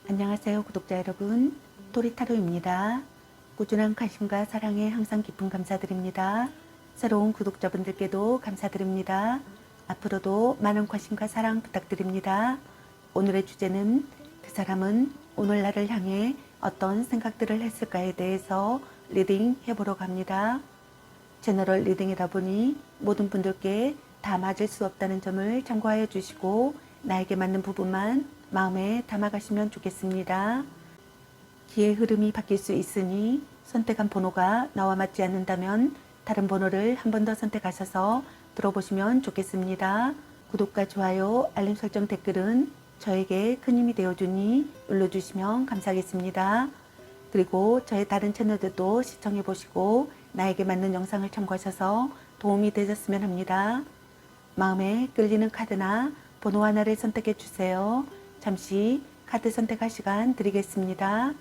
안녕하세요 구독자 여러분, 토리타로입니다. 꾸준한 관심과 사랑에 항상 깊은 감사드립니다. 새로운 구독자분들께도 감사드립니다. 앞으로도 많은 관심과 사랑 부탁드립니다. 오늘의 주제는 그 사람은 오늘 나를 향해 어떤 생각들을 했을까에 대해서 리딩 해보러 갑니다. 제너럴 리딩이다 보니 모든 분들께 다 맞을 수 없다는 점을 참고하여 주시고 나에게 맞는 부분만 마음에 담아가시면 좋겠습니다. 기의 흐름이 바뀔 수 있으니 선택한 번호가 나와 맞지 않는다면 다른 번호를 한 번 더 선택하셔서 들어보시면 좋겠습니다. 구독과 좋아요, 알림 설정, 댓글은 저에게 큰 힘이 되어주니 눌러주시면 감사하겠습니다. 그리고 저의 다른 채널들도 시청해 보시고 나에게 맞는 영상을 참고하셔서 도움이 되셨으면 합니다. 마음에 끌리는 카드나 번호 하나를 선택해 주세요. 잠시 카드 선택할 시간 드리겠습니다.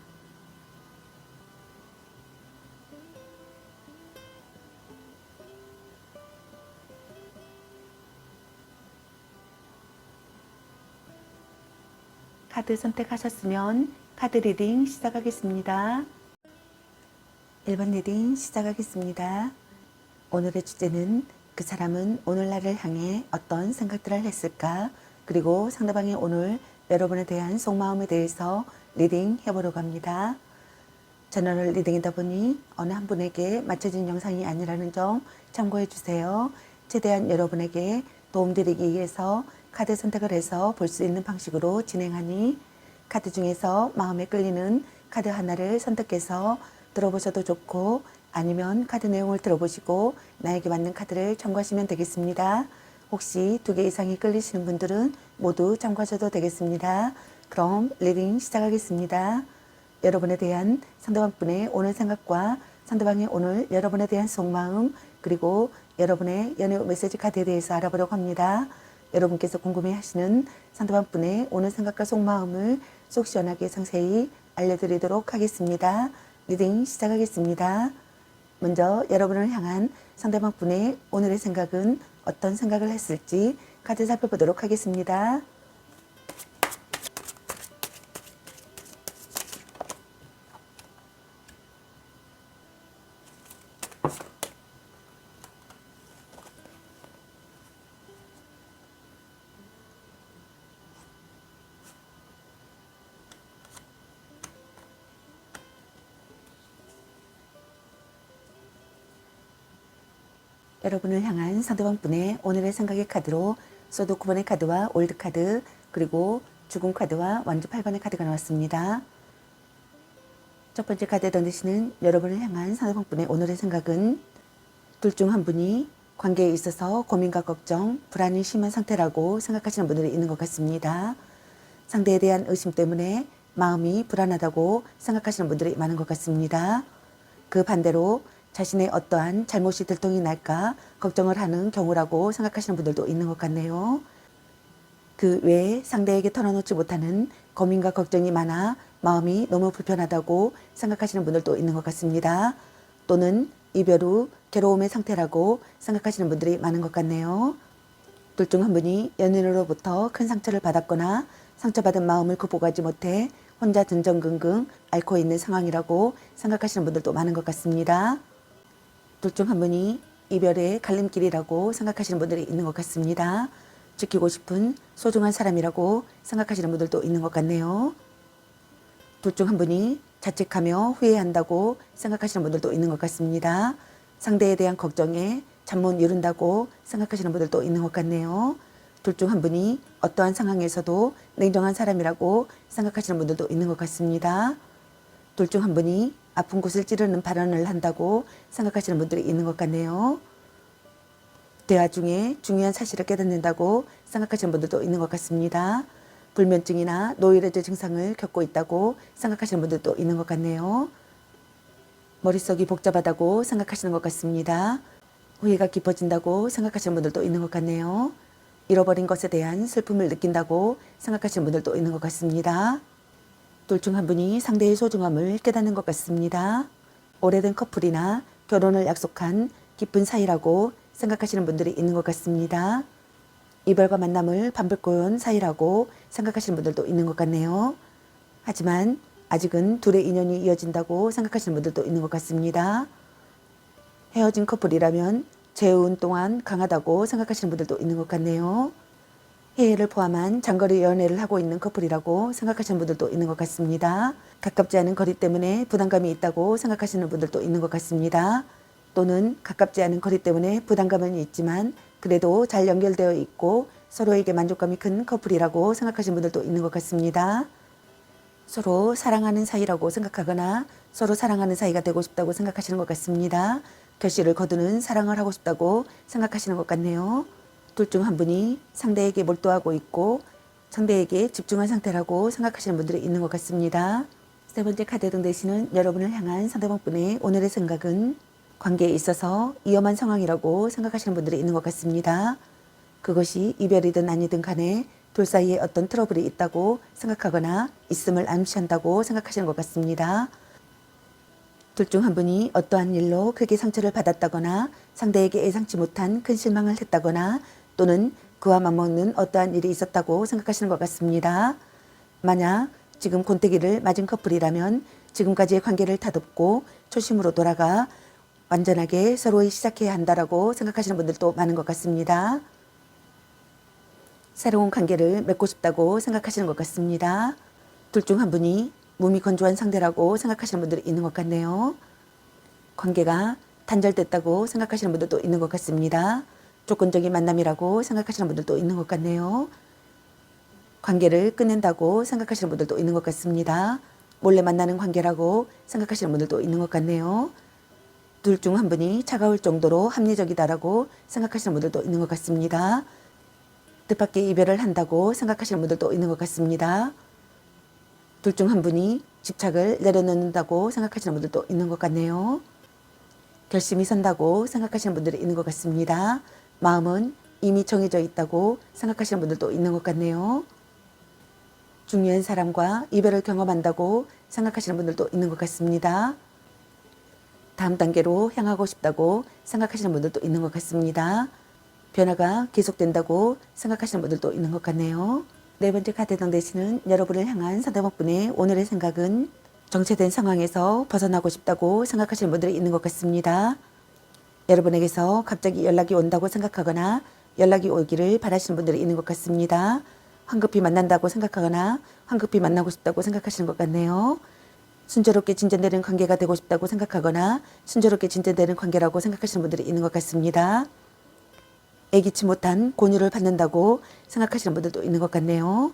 카드 선택하셨으면 카드 리딩 시작하겠습니다. 1번 리딩 시작하겠습니다. 오늘의 주제는 그 사람은 오늘 나를 향해 어떤 생각들을 했을까? 그리고 상대방의 오늘 여러분에 대한 속마음에 대해서 리딩 해보려고 합니다. 제너럴 리딩이다 보니 어느 한 분에게 맞춰진 영상이 아니라는 점 참고해 주세요. 최대한 여러분에게 도움드리기 위해서 카드 선택을 해서 볼 수 있는 방식으로 진행하니 카드 중에서 마음에 끌리는 카드 하나를 선택해서 들어보셔도 좋고 아니면 카드 내용을 들어보시고 나에게 맞는 카드를 참고하시면 되겠습니다. 혹시 2개 이상이 끌리시는 분들은 모두 참고하셔도 되겠습니다. 그럼 리딩 시작하겠습니다. 여러분에 대한 상대방분의 오늘 생각과 상대방의 오늘 여러분에 대한 속마음 그리고 여러분의 연애 메시지 카드에 대해서 알아보려고 합니다. 여러분께서 궁금해하시는 상대방분의 오늘 생각과 속마음을 속 시원하게 상세히 알려드리도록 하겠습니다. 리딩 시작하겠습니다. 먼저 여러분을 향한 상대방분의 오늘의 생각은 어떤 생각을 했을지 카드 살펴보도록 하겠습니다. 여러분을 향한 상대방분의 오늘의 생각의 카드로 소드 9번의 카드와 올드 카드 그리고 죽음 카드와 완주 8번의 카드가 나왔습니다. 첫 번째 카드에 던지시는 여러분을 향한 상대방분의 오늘의 생각은 둘 중 한 분이 관계에 있어서 고민과 걱정, 불안이 심한 상태라고 생각하시는 분들이 있는 것 같습니다. 상대에 대한 의심 때문에 마음이 불안하다고 생각하시는 분들이 많은 것 같습니다. 그 반대로 자신의 어떠한 잘못이 들통이 날까 걱정을 하는 경우라고 생각하시는 분들도 있는 것 같네요. 그 외에 상대에게 털어놓지 못하는 고민과 걱정이 많아 마음이 너무 불편하다고 생각하시는 분들도 있는 것 같습니다. 또는 이별 후 괴로움의 상태라고 생각하시는 분들이 많은 것 같네요. 둘 중 한 분이 연인으로부터 큰 상처를 받았거나 상처받은 마음을 극복하지 못해 혼자 전전긍긍 앓고 있는 상황이라고 생각하시는 분들도 많은 것 같습니다. 둘 중 한 분이 이별의 갈림길이라고 생각하시는 분들이 있는 것 같습니다. 지키고 싶은 소중한 사람이라고 생각하시는 분들도 있는 것 같네요. 둘 중 한 분이 자책하며 후회한다고 생각하시는 분들도 있는 것 같습니다. 상대에 대한 걱정에 잠 못 이룬다고 생각하시는 분들도 있는 것 같네요. 둘 중 한 분이 어떠한 상황에서도 냉정한 사람이라고 생각하시는 분들도 있는 것 같습니다. 둘 중 한 분이 아픈 곳을 찌르는 발언을 한다고 생각하시는 분들이 있는 것 같네요. 대화 중에 중요한 사실을 깨닫는다고 생각하시는 분들도 있는 것 같습니다. 불면증이나 노이로제 증상을 겪고 있다고 생각하시는 분들도 있는 것 같네요. 머릿속이 복잡하다고 생각하시는 것 같습니다. 후회가 깊어진다고 생각하시는 분들도 있는 것 같네요. 잃어버린 것에 대한 슬픔을 느낀다고 생각하시는 분들도 있는 것 같습니다. 둘 중 한 분이 상대의 소중함을 깨닫는 것 같습니다. 오래된 커플이나 결혼을 약속한 깊은 사이라고 생각하시는 분들이 있는 것 같습니다. 이별과 만남을 반복해 온 사이라고 생각하시는 분들도 있는 것 같네요. 하지만 아직은 둘의 인연이 이어진다고 생각하시는 분들도 있는 것 같습니다. 헤어진 커플이라면 재혼 동안 강하다고 생각하시는 분들도 있는 것 같네요. 해외를 포함한 장거리 연애를 하고 있는 커플이라고 생각하시는 분들도 있는 것 같습니다. 가깝지 않은 거리 때문에 부담감이 있다고 생각하시는 분들도 있는 것 같습니다. 또는 가깝지 않은 거리 때문에 부담감은 있지만 그래도 잘 연결되어 있고 서로에게 만족감이 큰 커플이라고 생각하시는 분들도 있는 것 같습니다. 서로 사랑하는 사이라고 생각하거나 서로 사랑하는 사이가 되고 싶다고 생각하시는 것 같습니다. 결실을 거두는 사랑을 하고 싶다고 생각하시는 것 같네요. 둘 중 한 분이 상대에게 몰두하고 있고 상대에게 집중한 상태라고 생각하시는 분들이 있는 것 같습니다. 세 번째 카드 등 되시는 여러분을 향한 상대방분의 오늘의 생각은 관계에 있어서 위험한 상황이라고 생각하시는 분들이 있는 것 같습니다. 그것이 이별이든 아니든 간에 둘 사이에 어떤 트러블이 있다고 생각하거나 있음을 암시한다고 생각하시는 것 같습니다. 둘 중 한 분이 어떠한 일로 크게 상처를 받았다거나 상대에게 예상치 못한 큰 실망을 했다거나 또는 그와 맞먹는 어떠한 일이 있었다고 생각하시는 것 같습니다. 만약 지금 권태기를 맞은 커플이라면 지금까지의 관계를 다듬고 초심으로 돌아가 완전하게 서로의 시작해야 한다라고 생각하시는 분들도 많은 것 같습니다. 새로운 관계를 맺고 싶다고 생각하시는 것 같습니다. 둘 중 한 분이 몸이 건조한 상대라고 생각하시는 분들이 있는 것 같네요. 관계가 단절됐다고 생각하시는 분들도 있는 것 같습니다. 조건적인 만남이라고 생각하시는 분들도 있는 것 같네요. 관계를 끊는다고 생각하시는 분들도 있는 것 같습니다. 몰래 만나는 관계라고 생각하시는 분들도 있는 것 같네요. 둘 중 한 분이 차가울 정도로 합리적이다라고 생각하시는 분들도 있는 것 같습니다. 뜻밖의 이별을 한다고 생각하시는 분들도 있는 것 같습니다. 둘 중 한 분이 집착을 내려놓는다고 생각하시는 분들도 있는 것 같네요. 결심이 선다고 생각하시는 분들이 있는 것 같습니다. 마음은 이미 정해져 있다고 생각하시는 분들도 있는 것 같네요. 중요한 사람과 이별을 경험한다고 생각하시는 분들도 있는 것 같습니다. 다음 단계로 향하고 싶다고 생각하시는 분들도 있는 것 같습니다. 변화가 계속된다고 생각하시는 분들도 있는 것 같네요. 네 번째 카드당 되시는 여러분을 향한 상대방분의 오늘의 생각은 정체된 상황에서 벗어나고 싶다고 생각하시는 분들이 있는 것 같습니다. 여러분에게서 갑자기 연락이 온다고 생각하거나 연락이 오기를 바라시는 분들이 있는 것 같습니다. 황급히 만난다고 생각하거나 황급히 만나고 싶다고 생각하시는 것 같네요. 순조롭게 진전되는 관계가 되고 싶다고 생각하거나 순조롭게 진전되는 관계라고 생각하시는 분들이 있는 것 같습니다. 예기치 못한 권유를 받는다고 생각하시는 분들도 있는 것 같네요.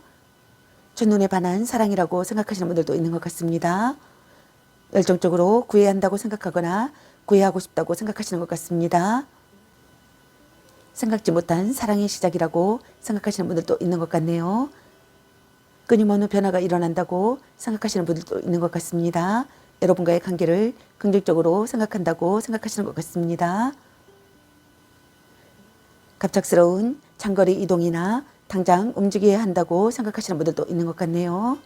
첫눈에 반한 사랑이라고 생각하시는 분들도 있는 것 같습니다. 열정적으로 구애해야 한다고 생각하거나 구애하고 싶다고 생각하시는 것 같습니다. 생각지 못한 사랑의 시작이라고 생각하시는 분들도 있는 것 같네요. 끊임없는 변화가 일어난다고 생각하시는 분들도 있는 것 같습니다. 여러분과의 관계를 긍정적으로 생각한다고 생각하시는 것 같습니다. 갑작스러운 장거리 이동이나 당장 움직여야 한다고 생각하시는 분들도 있는 것 같네요.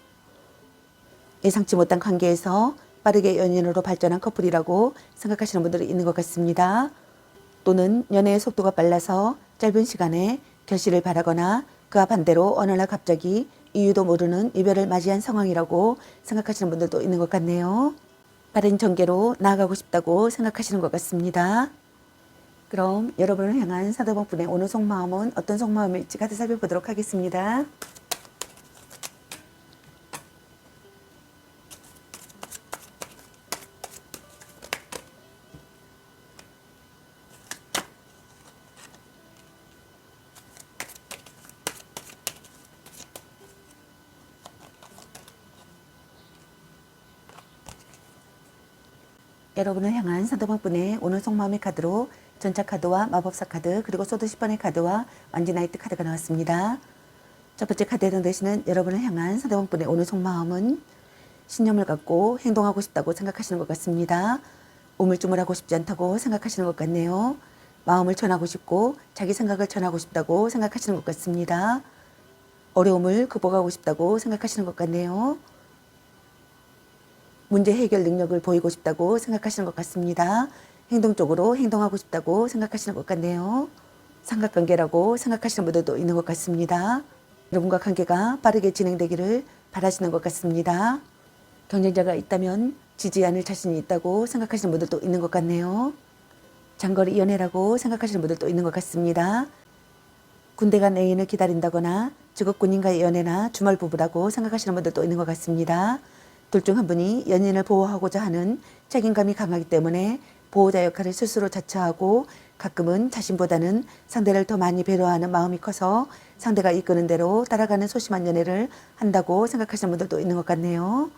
예상치 못한 관계에서 빠르게 연인으로 발전한 커플이라고 생각하시는 분들이 있는 것 같습니다. 또는 연애의 속도가 빨라서 짧은 시간에 결실을 바라거나 그와 반대로 어느 날 갑자기 이유도 모르는 이별을 맞이한 상황이라고 생각하시는 분들도 있는 것 같네요. 빠른 전개로 나아가고 싶다고 생각하시는 것 같습니다. 그럼 여러분을 향한 상대방분의 오늘 속마음은 어떤 속마음일지 카드 살펴보도록 하겠습니다. 여러분을 향한 상대방분의 오늘 속마음의 카드로 전차 카드와 마법사 카드 그리고 소드 10번의 카드와 완지나이트 카드가 나왔습니다. 첫 번째 카드에 해당되시는 여러분을 향한 상대방분의 오늘 속마음은 신념을 갖고 행동하고 싶다고 생각하시는 것 같습니다. 우물쭈물하고 싶지 않다고 생각하시는 것 같네요. 마음을 전하고 싶고 자기 생각을 전하고 싶다고 생각하시는 것 같습니다. 어려움을 극복하고 싶다고 생각하시는 것 같네요. 문제 해결 능력을 보이고 싶다고 생각하시는 것 같습니다. 행동적으로 행동하고 싶다고 생각하시는 것 같네요. 삼각관계라고 생각하시는 분들도 있는 것 같습니다. 여러분과 관계가 빠르게 진행되기를 바라시는 것 같습니다. 경쟁자가 있다면 지지 않을 자신이 있다고 생각하시는 분들도 있는 것 같네요. 장거리 연애라고 생각하시는 분들도 있는 것 같습니다. 군대 간 애인을 기다린다거나 직업 군인과의 연애나 주말 부부라고 생각하시는 분들도 있는 것 같습니다. 둘 중 한 분이 연인을 보호하고자 하는 책임감이 강하기 때문에 보호자 역할을 스스로 자처하고 가끔은 자신보다는 상대를 더 많이 배려하는 마음이 커서 상대가 이끄는 대로 따라가는 소심한 연애를 한다고 생각하시는 분들도 있는 것 같네요.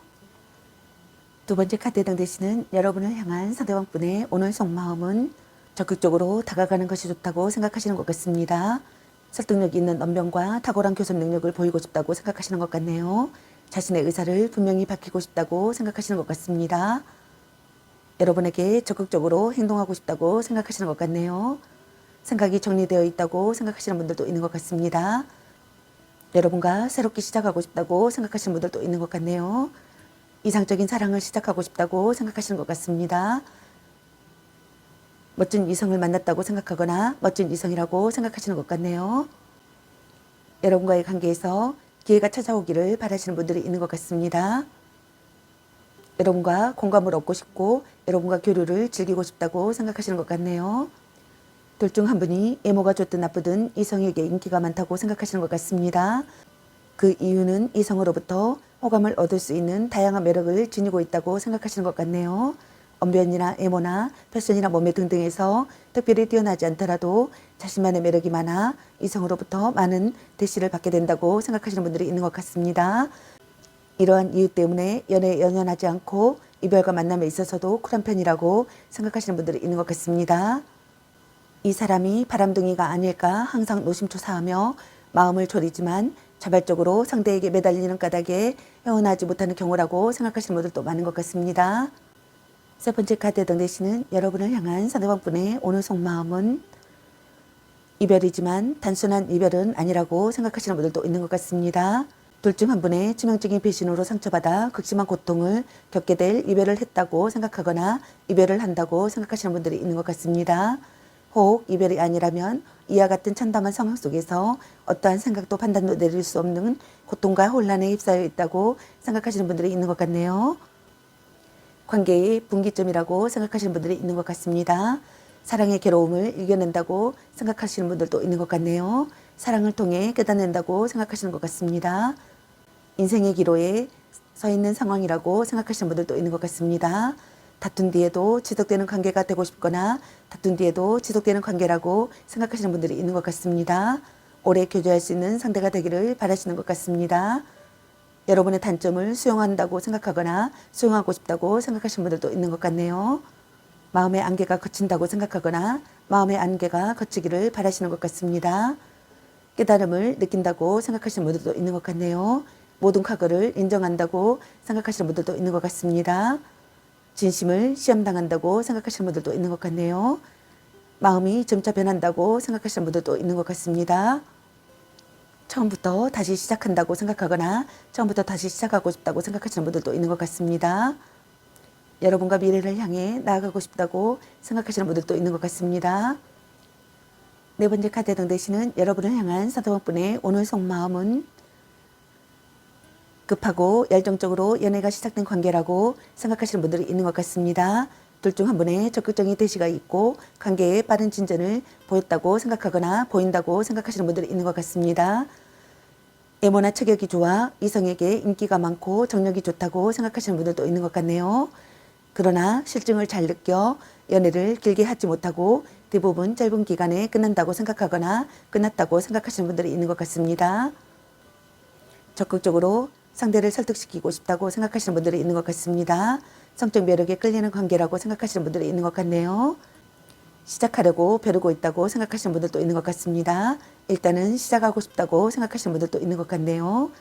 두 번째 카드에 해당되시는 여러분을 향한 상대방분의 오늘 속마음은 적극적으로 다가가는 것이 좋다고 생각하시는 것 같습니다. 설득력 있는 언변과 탁월한 교섭 능력을 보이고 싶다고 생각하시는 것 같네요. 자신의 의사를 분명히 밝히고 싶다고 생각하시는 것 같습니다. 여러분에게 적극적으로 행동하고 싶다고 생각하시는 것 같네요. 생각이 정리되어 있다고 생각하시는 분들도 있는 것 같습니다. 여러분과 새롭게 시작하고 싶다고 생각하시는 분들도 있는 것 같네요. 이상적인 사랑을 시작하고 싶다고 생각하시는 것 같습니다. 멋진 이성을 만났다고 생각하거나 멋진 이성이라고 생각하시는 것 같네요. 여러분과의 관계에서 기회가 찾아오기를 바라시는 분들이 있는 것 같습니다. 여러분과 공감을 얻고 싶고 여러분과 교류를 즐기고 싶다고 생각하시는 것 같네요. 둘 중 한 분이 외모가 좋든 나쁘든 이성에게 인기가 많다고 생각하시는 것 같습니다. 그 이유는 이성으로부터 호감을 얻을 수 있는 다양한 매력을 지니고 있다고 생각하시는 것 같네요. 언변이나 외모나 패션이나 몸매 등등에서 특별히 뛰어나지 않더라도 자신만의 매력이 많아 이성으로부터 많은 대시를 받게 된다고 생각하시는 분들이 있는 것 같습니다. 이러한 이유 때문에 연애에 연연하지 않고 이별과 만남에 있어서도 쿨한 편이라고 생각하시는 분들이 있는 것 같습니다. 이 사람이 바람둥이가 아닐까 항상 노심초사하며 마음을 졸이지만 자발적으로 상대에게 매달리는 까닭에 헤어나지 못하는 경우라고 생각하시는 분들도 많은 것 같습니다. 세 번째 카드에 해당되시는 여러분을 향한 상대방분의 오늘 속마음은 이별이지만 단순한 이별은 아니라고 생각하시는 분들도 있는 것 같습니다. 둘 중 한 분의致命적인 배신으로 상처받아 극심한 고통을 겪게 될 이별을 했다고 생각하거나 이별을 한다고 생각하시는 분들이 있는 것 같습니다. 혹 이별이 아니라면 이와 같은 참담한 상황 속에서 어떠한 생각도 판단도 내릴 수 없는 고통과 혼란에 휩싸여 있다고 생각하시는 분들이 있는 것 같네요. 관계의 분기점이라고 생각하시는 분들이 있는 것 같습니다. 사랑의 괴로움을 이겨낸다고 생각하시는 분들도 있는 것 같네요. 사랑을 통해 깨닫는다고 생각하시는 것 같습니다. 인생의 기로에 서 있는 상황이라고 생각하시는 분들도 있는 것 같습니다. 다툰 뒤에도 지속되는 관계가 되고 싶거나 다툰 뒤에도 지속되는 관계라고 생각하시는 분들이 있는 것 같습니다. 오래 교제할 수 있는 상대가 되기를 바라시는 것 같습니다. 여러분의 단점을 수용한다고 생각하거나 수용하고 싶다고 생각하시는 분들도 있는 것 같네요. 마음의 안개가 거친다고 생각하거나 마음의 안개가 거치기를 바라시는 것 같습니다. 깨달음을 느낀다고 생각하시는 분들도 있는 것 같네요. 모든 과거를 인정한다고 생각하시는 분들도 있는 것 같습니다. 진심을 시험당한다고 생각하시는 분들도 있는 것 같네요. 마음이 점차 변한다고 생각하시는 분들도 있는 것 같습니다. 처음부터 다시 시작한다고 생각하거나 처음부터 다시 시작하고 싶다고 생각하시는 분들도 있는 것 같습니다. 여러분과 미래를 향해 나아가고 싶다고 생각하시는 분들도 있는 것 같습니다. 네 번째 카드에 해당되시는 여러분을 향한 상대방분의 오늘 속마음은 급하고 열정적으로 연애가 시작된 관계라고 생각하시는 분들이 있는 것 같습니다. 둘 중 한 분의 적극적인 대시가 있고 관계에 빠른 진전을 보였다고 생각하거나 보인다고 생각하시는 분들이 있는 것 같습니다. 외모나 체격이 좋아 이성에게 인기가 많고 정력이 좋다고 생각하시는 분들도 있는 것 같네요. 그러나 실증을 잘 느껴 연애를 길게 하지 못하고 대부분 짧은 기간에 끝난다고 생각하거나 끝났다고 생각하시는 분들이 있는 것 같습니다. 적극적으로 상대를 설득시키고 싶다고 생각하시는 분들이 있는 것 같습니다. 성적 매력에 끌리는 관계라고 생각하시는 분들이 있는 것 같네요. 시작하려고 벼르고 있다고 생각하시는 분들도 있는 것 같습니다. 일단은 시작하고 싶다고 생각하시는 분들도 있는 것 같네요.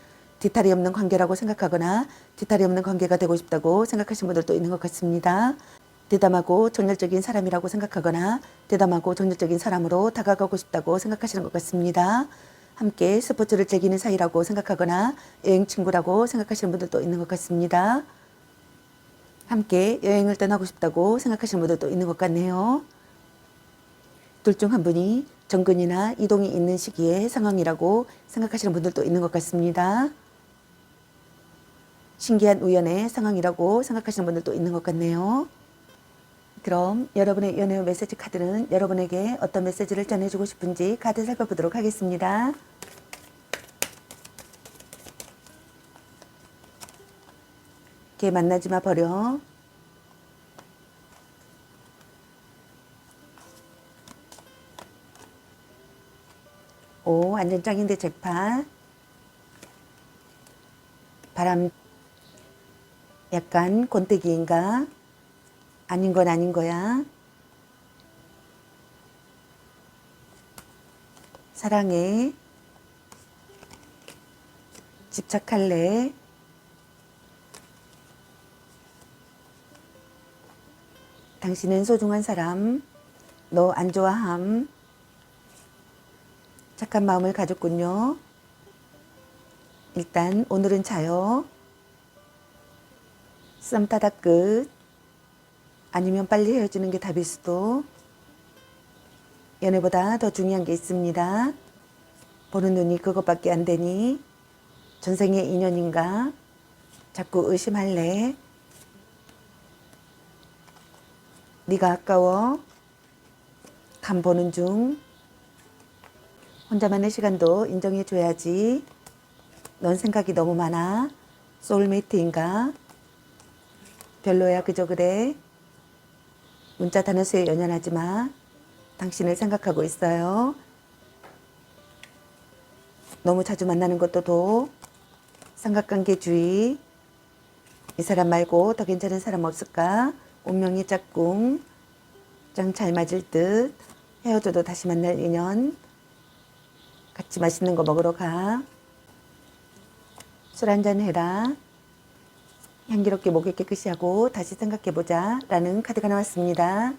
뒤탈이 없는 관계라고 생각하거나 뒤탈이 없는 관계가 되고 싶다고 생각하시는 분들도 있는 것 같습니다. 대담하고 정열적인 사람이라고 생각하거나 대담하고 정열적인 사람으로 다가가고 싶다고 생각하시는 것 같습니다. 함께 스포츠를 즐기는 사이라고 생각하거나 여행 친구라고 생각하시는 분들도 있는 것 같습니다. 함께 여행을 떠나고 싶다고 생각하시는 분들도 있는 것 같네요. 둘 중 한 분이 정근이나 이동이 있는 시기의 상황이라고 생각하시는 분들도 있는 것 같습니다. 신기한 우연의 상황이라고 생각하시는 분들도 있는 것 같네요. 그럼 여러분의 연애 메시지 카드는 여러분에게 어떤 메시지를 전해주고 싶은지 카드 살펴보도록 하겠습니다. 걔 만나지 마 버려. 오, 완전 짱인데 잭팟. 바람, 약간 권태기인가? 아닌 건 아닌 거야. 사랑해. 집착할래. 당신은 소중한 사람. 너 안 좋아함. 착한 마음을 가졌군요. 일단 오늘은 자요. 썸 타다 끝. 아니면 빨리 헤어지는 게 답일 수도. 연애보다 더 중요한 게 있습니다. 보는 눈이 그것밖에 안 되니 전생의 인연인가? 자꾸 의심할래. 네가 아까워. 간 보는 중. 혼자만의 시간도 인정해줘야지. 넌 생각이 너무 많아. 소울메이트인가? 별로야 그저 그래. 문자 단어수에 연연하지 마. 당신을 생각하고 있어요. 너무 자주 만나는 것도 도. 삼각관계주의. 이 사람 말고 더 괜찮은 사람 없을까? 운명의 짝꿍. 짱 잘 맞을 듯. 헤어져도 다시 만날 인연. 같이 맛있는 거 먹으러 가. 술 한잔 해라. 향기롭게 목에 깨끗이 하고 다시 생각해보자 라는 카드가 나왔습니다.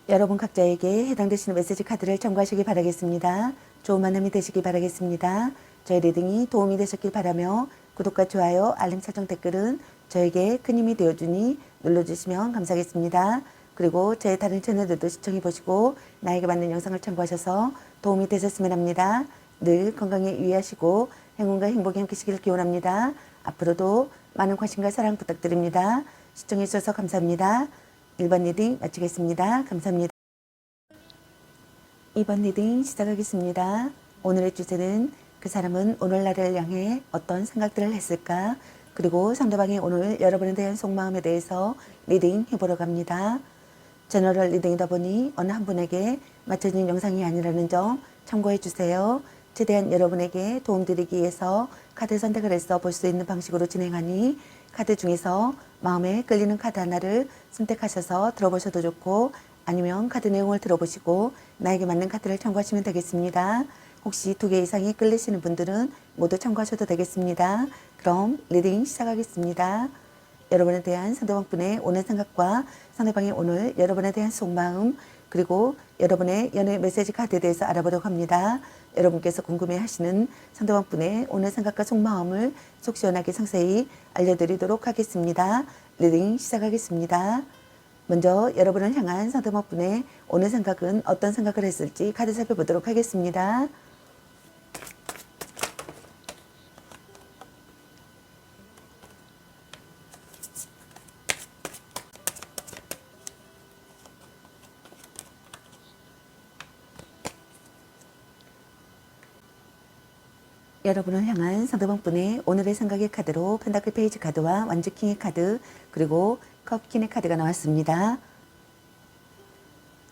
여러분 각자에게 해당되시는 메시지 카드를 참고하시기 바라겠습니다. 좋은 만남이 되시기 바라겠습니다. 저의 리딩이 도움이 되셨길 바라며 구독과 좋아요, 알림 설정 댓글은 저에게 큰 힘이 되어주니 눌러주시면 감사하겠습니다. 그리고 제 다른 채널들도 시청해보시고 나에게 맞는 영상을 참고하셔서 도움이 되셨으면 합니다. 늘 건강에 유의하시고 행운과 행복이 함께시기를 기원합니다. 앞으로도 많은 관심과 사랑 부탁드립니다. 시청해주셔서 감사합니다. 1번 리딩 마치겠습니다. 감사합니다. 2번 리딩 시작하겠습니다. 오늘의 주제는 그 사람은 오늘 나를 향해 어떤 생각들을 했을까? 그리고 상대방이 오늘 여러분에 대한 속마음에 대해서 리딩 해보러 갑니다. 제너럴 리딩이다 보니 어느 한 분에게 맞춰진 영상이 아니라는 점 참고해 주세요. 최대한 여러분에게 도움드리기 위해서 카드 선택을 해서 볼 수 있는 방식으로 진행하니 카드 중에서 마음에 끌리는 카드 하나를 선택하셔서 들어보셔도 좋고 아니면 카드 내용을 들어보시고 나에게 맞는 카드를 참고하시면 되겠습니다. 혹시 2개 이상이 끌리시는 분들은 모두 참고하셔도 되겠습니다. 그럼 리딩 시작하겠습니다. 여러분에 대한 상대방분의 오늘 생각과 상대방이 오늘 여러분에 대한 속마음 그리고 여러분의 연애 메시지 카드에 대해서 알아보려고 합니다. 여러분께서 궁금해하시는 상대방분의 오늘 생각과 속마음을 속 시원하게 상세히 알려드리도록 하겠습니다. 리딩 시작하겠습니다. 먼저 여러분을 향한 상대방분의 오늘 생각은 어떤 생각을 했을지 카드 살펴보도록 하겠습니다. 여러분을 향한 상대방분의 오늘의 생각의 카드로 펜다클 페이지 카드와 완주킹의 카드 그리고 컵킹의 카드가 나왔습니다.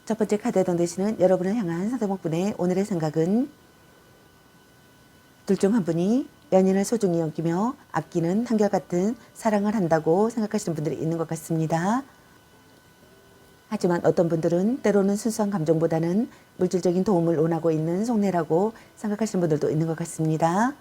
첫 번째 카드에 해당되시는 여러분을 향한 상대방분의 오늘의 생각은 둘 중 한 분이 연인을 소중히 여기며 아끼는 한결같은 사랑을 한다고 생각하시는 분들이 있는 것 같습니다. 하지만 어떤 분들은 때로는 순수한 감정보다는 물질적인 도움을 원하고 있는 속내라고 생각하시는 분들도 있는 것 같습니다.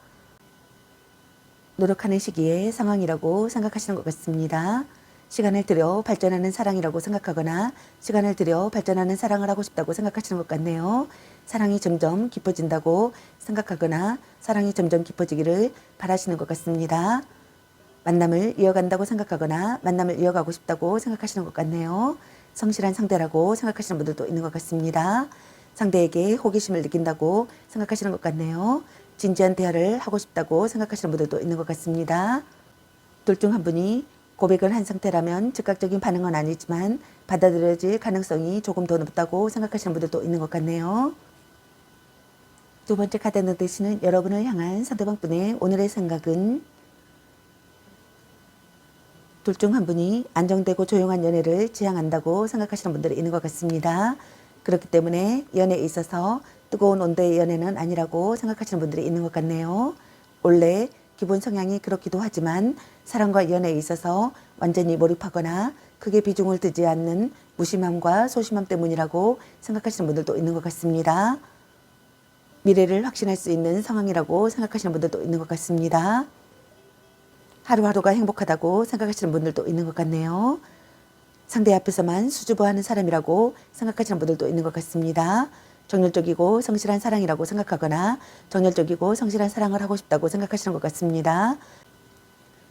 노력하는 시기의 상황이라고 생각하시는 것 같습니다. 시간을 들여 발전하는 사랑이라고 생각하거나 시간을 들여 발전하는 사랑을 하고 싶다고 생각하시는 것 같네요. 사랑이 점점 깊어진다고 생각하거나 사랑이 점점 깊어지기를 바라시는 것 같습니다. 만남을 이어간다고 생각하거나 만남을 이어가고 싶다고 생각하시는 것 같네요. 성실한 상대라고 생각하시는 분들도 있는 것 같습니다. 상대에게 호기심을 느낀다고 생각하시는 것 같네요. 진지한 대화를 하고 싶다고 생각하시는 분들도 있는 것 같습니다. 둘 중 한 분이 고백을 한 상태라면 즉각적인 반응은 아니지만 받아들여질 가능성이 조금 더 높다고 생각하시는 분들도 있는 것 같네요. 두 번째 카드는 되시는 여러분을 향한 상대방 분의 오늘의 생각은 둘 중 한 분이 안정되고 조용한 연애를 지향한다고 생각하시는 분들이 있는 것 같습니다. 그렇기 때문에 연애에 있어서 뜨거운 온도의 연애는 아니라고 생각하시는 분들이 있는 것 같네요. 원래 기본 성향이 그렇기도 하지만 사랑과 연애에 있어서 완전히 몰입하거나 크게 비중을 두지 않는 무심함과 소심함 때문이라고 생각하시는 분들도 있는 것 같습니다. 미래를 확신할 수 있는 상황이라고 생각하시는 분들도 있는 것 같습니다. 하루하루가 행복하다고 생각하시는 분들도 있는 것 같네요. 상대 앞에서만 수줍어하는 사람이라고 생각하시는 분들도 있는 것 같습니다. 정열적이고 성실한 사랑이라고 생각하거나 정열적이고 성실한 사랑을 하고 싶다고 생각하시는 것 같습니다.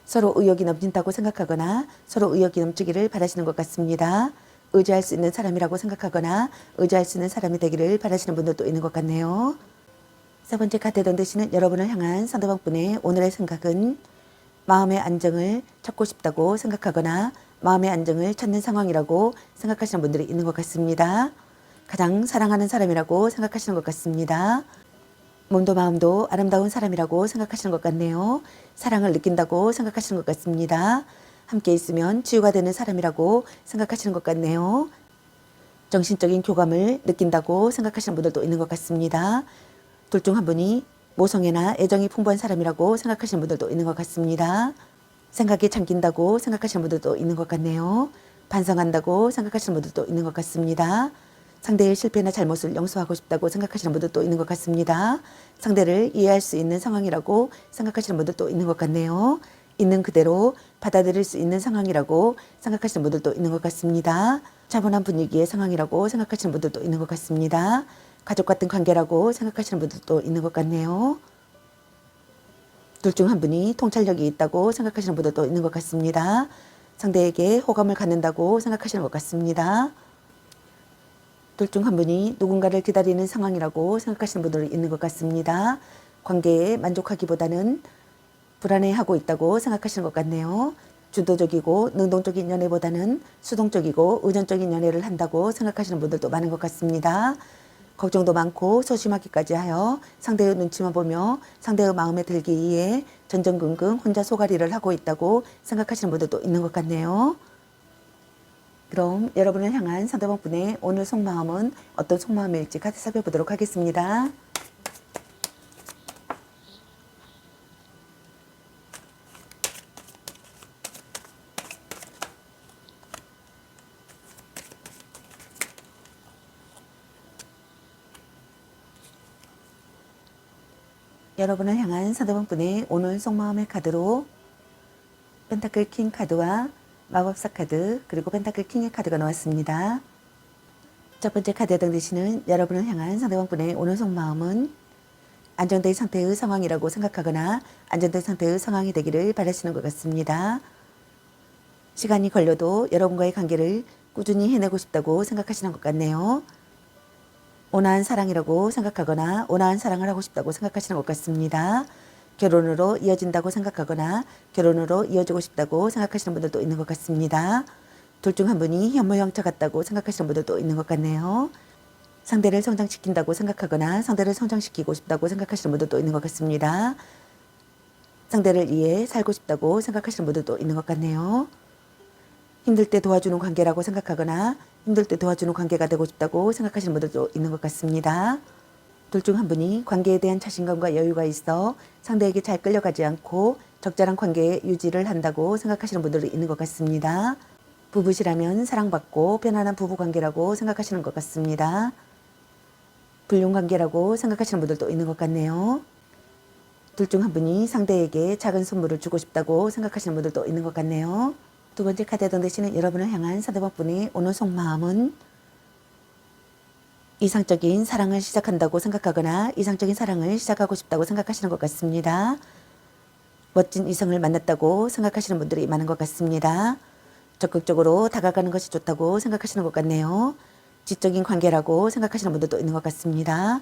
서로 의욕이 넘친다고 생각하거나 서로 의욕이 넘치기를 바라시는 것 같습니다. 의지할 수 있는 사람이라고 생각하거나 의지할 수 있는 사람이 되기를 바라시는 분들도 있는 것 같네요. 세 번째 카드 던지시는 여러분을 향한 상대방 분의 오늘의 생각은 마음의 안정을 찾고 싶다고 생각하거나 마음의 안정을 찾는 상황이라고 생각하시는 분들이 있는 것 같습니다. 가장 사랑하는 사람이라고 생각하시는 것 같습니다. 몸도 마음도 아름다운 사람이라고 생각하시는 것 같네요. 사랑을 느낀다고 생각하시는 것 같습니다. 함께 있으면 치유가 되는 사람이라고 생각하시는 것 같네요. 정신적인 교감을 느낀다고 생각하시는 분들도 있는 것 같습니다. 둘 중 한 분이 모성애나 애정이 풍부한 사람이라고 생각하시는 분들도 있는 것 같습니다. 생각이 잠긴다고 생각하시는 분들도 있는 것 같네요. 반성한다고 생각하시는 분들도 있는 것 같습니다. 상대의 실패나 잘못을 용서하고 싶다고 생각하시는 분들도 있는 것 같습니다. 상대를 이해할 수 있는 상황이라고 생각하시는 분들도 있는 것 같네요. 있는 그대로 받아들일 수 있는 상황이라고 생각하시는 분들도 있는 것 같습니다. 차분한 분위기의 상황이라고 생각하시는 분들도 있는 것 같습니다. 가족 같은 관계라고 생각하시는 분들도 있는 것 같네요. 둘 중 한 분이 통찰력이 있다고 생각하시는 분들도 있는 것 같습니다. 상대에게 호감을 갖는다고 생각하시는 것 같습니다. 둘 중 한 분이 누군가를 기다리는 상황이라고 생각하시는 분들이 있는 것 같습니다. 관계에 만족하기보다는 불안해하고 있다고 생각하시는 것 같네요. 주도적이고 능동적인 연애보다는 수동적이고 의존적인 연애를 한다고 생각하시는 분들도 많은 것 같습니다. 걱정도 많고 소심하기까지 하여 상대의 눈치만 보며 상대의 마음에 들기 위해 전전긍긍 혼자 소가리를 하고 있다고 생각하시는 분들도 있는 것 같네요. 그럼 여러분을 향한 상대방 분의 오늘 속마음은 어떤 속마음일지 같이 살펴보도록 하겠습니다. 여러분을 향한 상대방 분의 오늘 속마음의 카드로 펜타클 킹 카드와 마법사 카드 그리고 펜타클 킹의 카드가 나왔습니다. 첫 번째 카드에 해당되시는 여러분을 향한 상대방 분의 오늘 속마음은 안정된 상태의 상황이라고 생각하거나 안정된 상태의 상황이 되기를 바라시는 것 같습니다. 시간이 걸려도 여러분과의 관계를 꾸준히 해내고 싶다고 생각하시는 것 같네요. 온화한 사랑이라고 생각하거나 온화한 사랑을 하고 싶다고 생각하시는 것 같습니다. 결혼으로 이어진다고 생각하거나 결혼으로 이어지고 싶다고 생각하시는 분들도 있는 것 같습니다. 둘 중 한 분이 현모양처 같다고 생각하시는 분들도 있는 것 같네요. 상대를 성장시킨다고 생각하거나 상대를 성장시키고 싶다고 생각하시는 분들도 있는 것 같습니다. 상대를 위해 살고 싶다고 생각하시는 분들도 있는 것 같네요. 힘들 때 도와주는 관계라고 생각하거나 힘들 때 도와주는 관계가 되고 싶다고 생각하시는 분들도 있는 것 같습니다. 둘 중 한 분이 관계에 대한 자신감과 여유가 있어 상대에게 잘 끌려가지 않고 적절한 관계 유지를 한다고 생각하시는 분들이 있는 것 같습니다. 부부시라면 사랑받고 편안한 부부관계라고 생각하시는 것 같습니다. 불륜관계라고 생각하시는 분들도 있는 것 같네요. 둘 중 한 분이 상대에게 작은 선물을 주고 싶다고 생각하시는 분들도 있는 것 같네요. 두 번째 카드에 해당되시는 여러분을 향한 상대방 분의 오늘 속마음은 이상적인 사랑을 시작한다고 생각하거나 이상적인 사랑을 시작하고 싶다고 생각하시는 것 같습니다. 멋진 이성을 만났다고 생각하시는 분들이 많은 것 같습니다. 적극적으로 다가가는 것이 좋다고 생각하시는 것 같네요. 지적인 관계라고 생각하시는 분들도 있는 것 같습니다.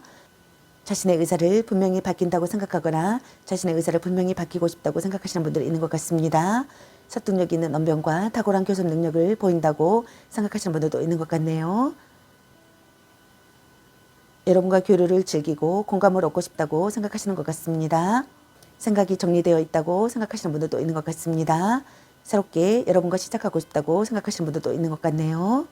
자신의 의사를 분명히 바뀐다고 생각하거나 자신의 의사를 분명히 바뀌고 싶다고 생각하시는 분들이 있는 것 같습니다. 설득력 있는 언변과 탁월한 교섭 능력을 보인다고 생각하시는 분들도 있는 것 같네요. 여러분과 교류를 즐기고 공감을 얻고 싶다고 생각하시는 것 같습니다. 생각이 정리되어 있다고 생각하시는 분들도 있는 것 같습니다. 새롭게 여러분과 시작하고 싶다고 생각하시는 분들도 있는 것 같네요.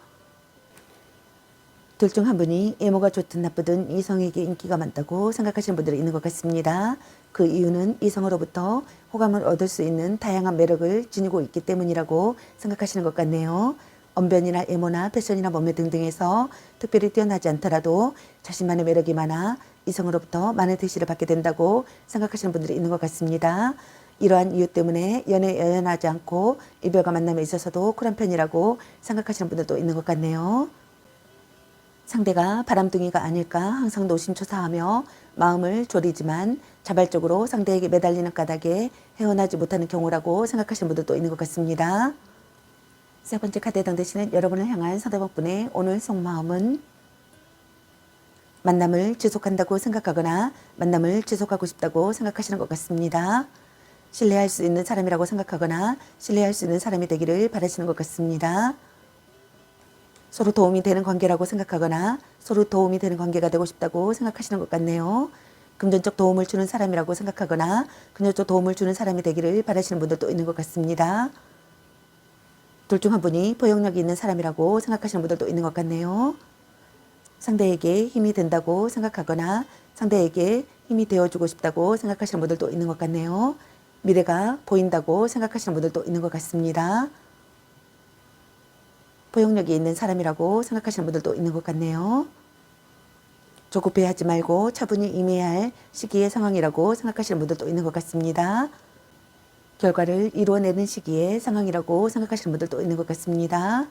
둘 중 한 분이 외모가 좋든 나쁘든 이성에게 인기가 많다고 생각하시는 분들이 있는 것 같습니다. 그 이유는 이성으로부터 호감을 얻을 수 있는 다양한 매력을 지니고 있기 때문이라고 생각하시는 것 같네요. 언변이나 외모나 패션이나 몸매 등등에서 특별히 뛰어나지 않더라도 자신만의 매력이 많아 이성으로부터 많은 대시를 받게 된다고 생각하시는 분들이 있는 것 같습니다. 이러한 이유 때문에 연애에 연연하지 않고 이별과 만남에 있어서도 쿨한 편이라고 생각하시는 분들도 있는 것 같네요. 상대가 바람둥이가 아닐까 항상 노심초사하며 마음을 졸이지만 자발적으로 상대에게 매달리는 까닭에 헤어나지 못하는 경우라고 생각하시는 분들도 있는 것 같습니다. 세 번째 카드에 해당되시는 여러분을 향한 상대방분의 오늘 속마음은 만남을 지속한다고 생각하거나 만남을 지속하고 싶다고 생각하시는 것 같습니다. 신뢰할 수 있는 사람이라고 생각하거나 신뢰할 수 있는 사람이 되기를 바라시는 것 같습니다. 서로 도움이 되는 관계라고 생각하거나 서로 도움이 되는 관계가 되고 싶다고 생각하시는 것 같네요. 금전적 도움을 주는 사람이라고 생각하거나 금전적 도움을 주는 사람이 되기를 바라시는 분들도 있는 것 같습니다. 둘 중 한 분이 포용력이 있는 사람이라고 생각하시는 분들도 있는 것 같네요. 상대에게 힘이 된다고 생각하거나 상대에게 힘이 되어주고 싶다고 생각하시는 분들도 있는 것 같네요. 미래가 보인다고 생각하시는 분들도 있는 것 같습니다. 포용력이 있는 사람이라고 생각하시는 분들도 있는 것 같네요. 조급해하지 말고 차분히 임해야 할 시기의 상황이라고 생각하시는 분들도 있는 것 같습니다. 결과를 이루어내는 시기의 상황이라고 생각하시는 분들도 있는 것 같습니다.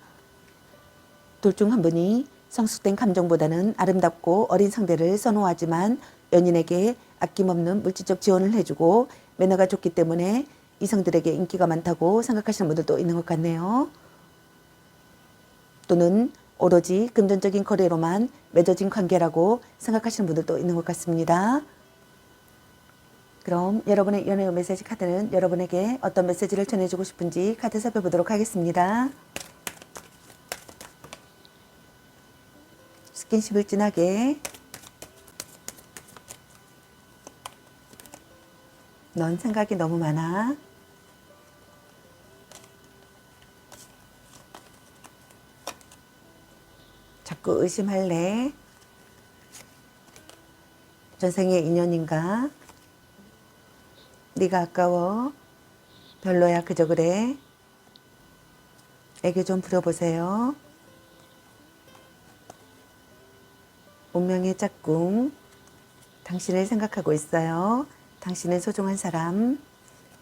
둘 중 한 분이 성숙된 감정보다는 아름답고 어린 상대를 선호하지만 연인에게 아낌없는 물질적 지원을 해주고 매너가 좋기 때문에 이성들에게 인기가 많다고 생각하시는 분들도 있는 것 같네요. 또는 오로지 금전적인 거래로만 맺어진 관계라고 생각하시는 분들도 있는 것 같습니다. 그럼 여러분의 연애 메시지 카드는 여러분에게 어떤 메시지를 전해주고 싶은지 카드 살펴보도록 하겠습니다. 스킨십을 진하게. 넌 생각이 너무 많아. 자꾸 의심할래. 전생의 인연인가? 네가 아까워. 별로야 그저 그래. 애교 좀 부려보세요. 운명의 짝꿍. 당신을 생각하고 있어요. 당신은 소중한 사람.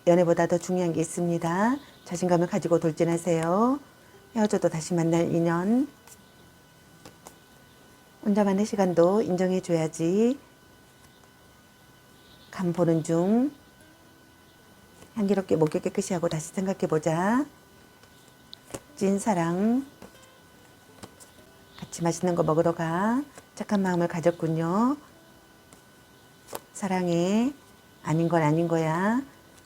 연애보다 더 중요한 게 있습니다. 자신감을 가지고 돌진하세요. 헤어져도 다시 만날 인연. 혼자만의 시간도 인정해줘야지. 간 보는 중. 향기롭게 목욕 깨끗이 하고 다시 생각해보자. 찐사랑. 같이 맛있는 거 먹으러 가. 착한 마음을 가졌군요. 사랑해. 아닌 건 아닌 거야.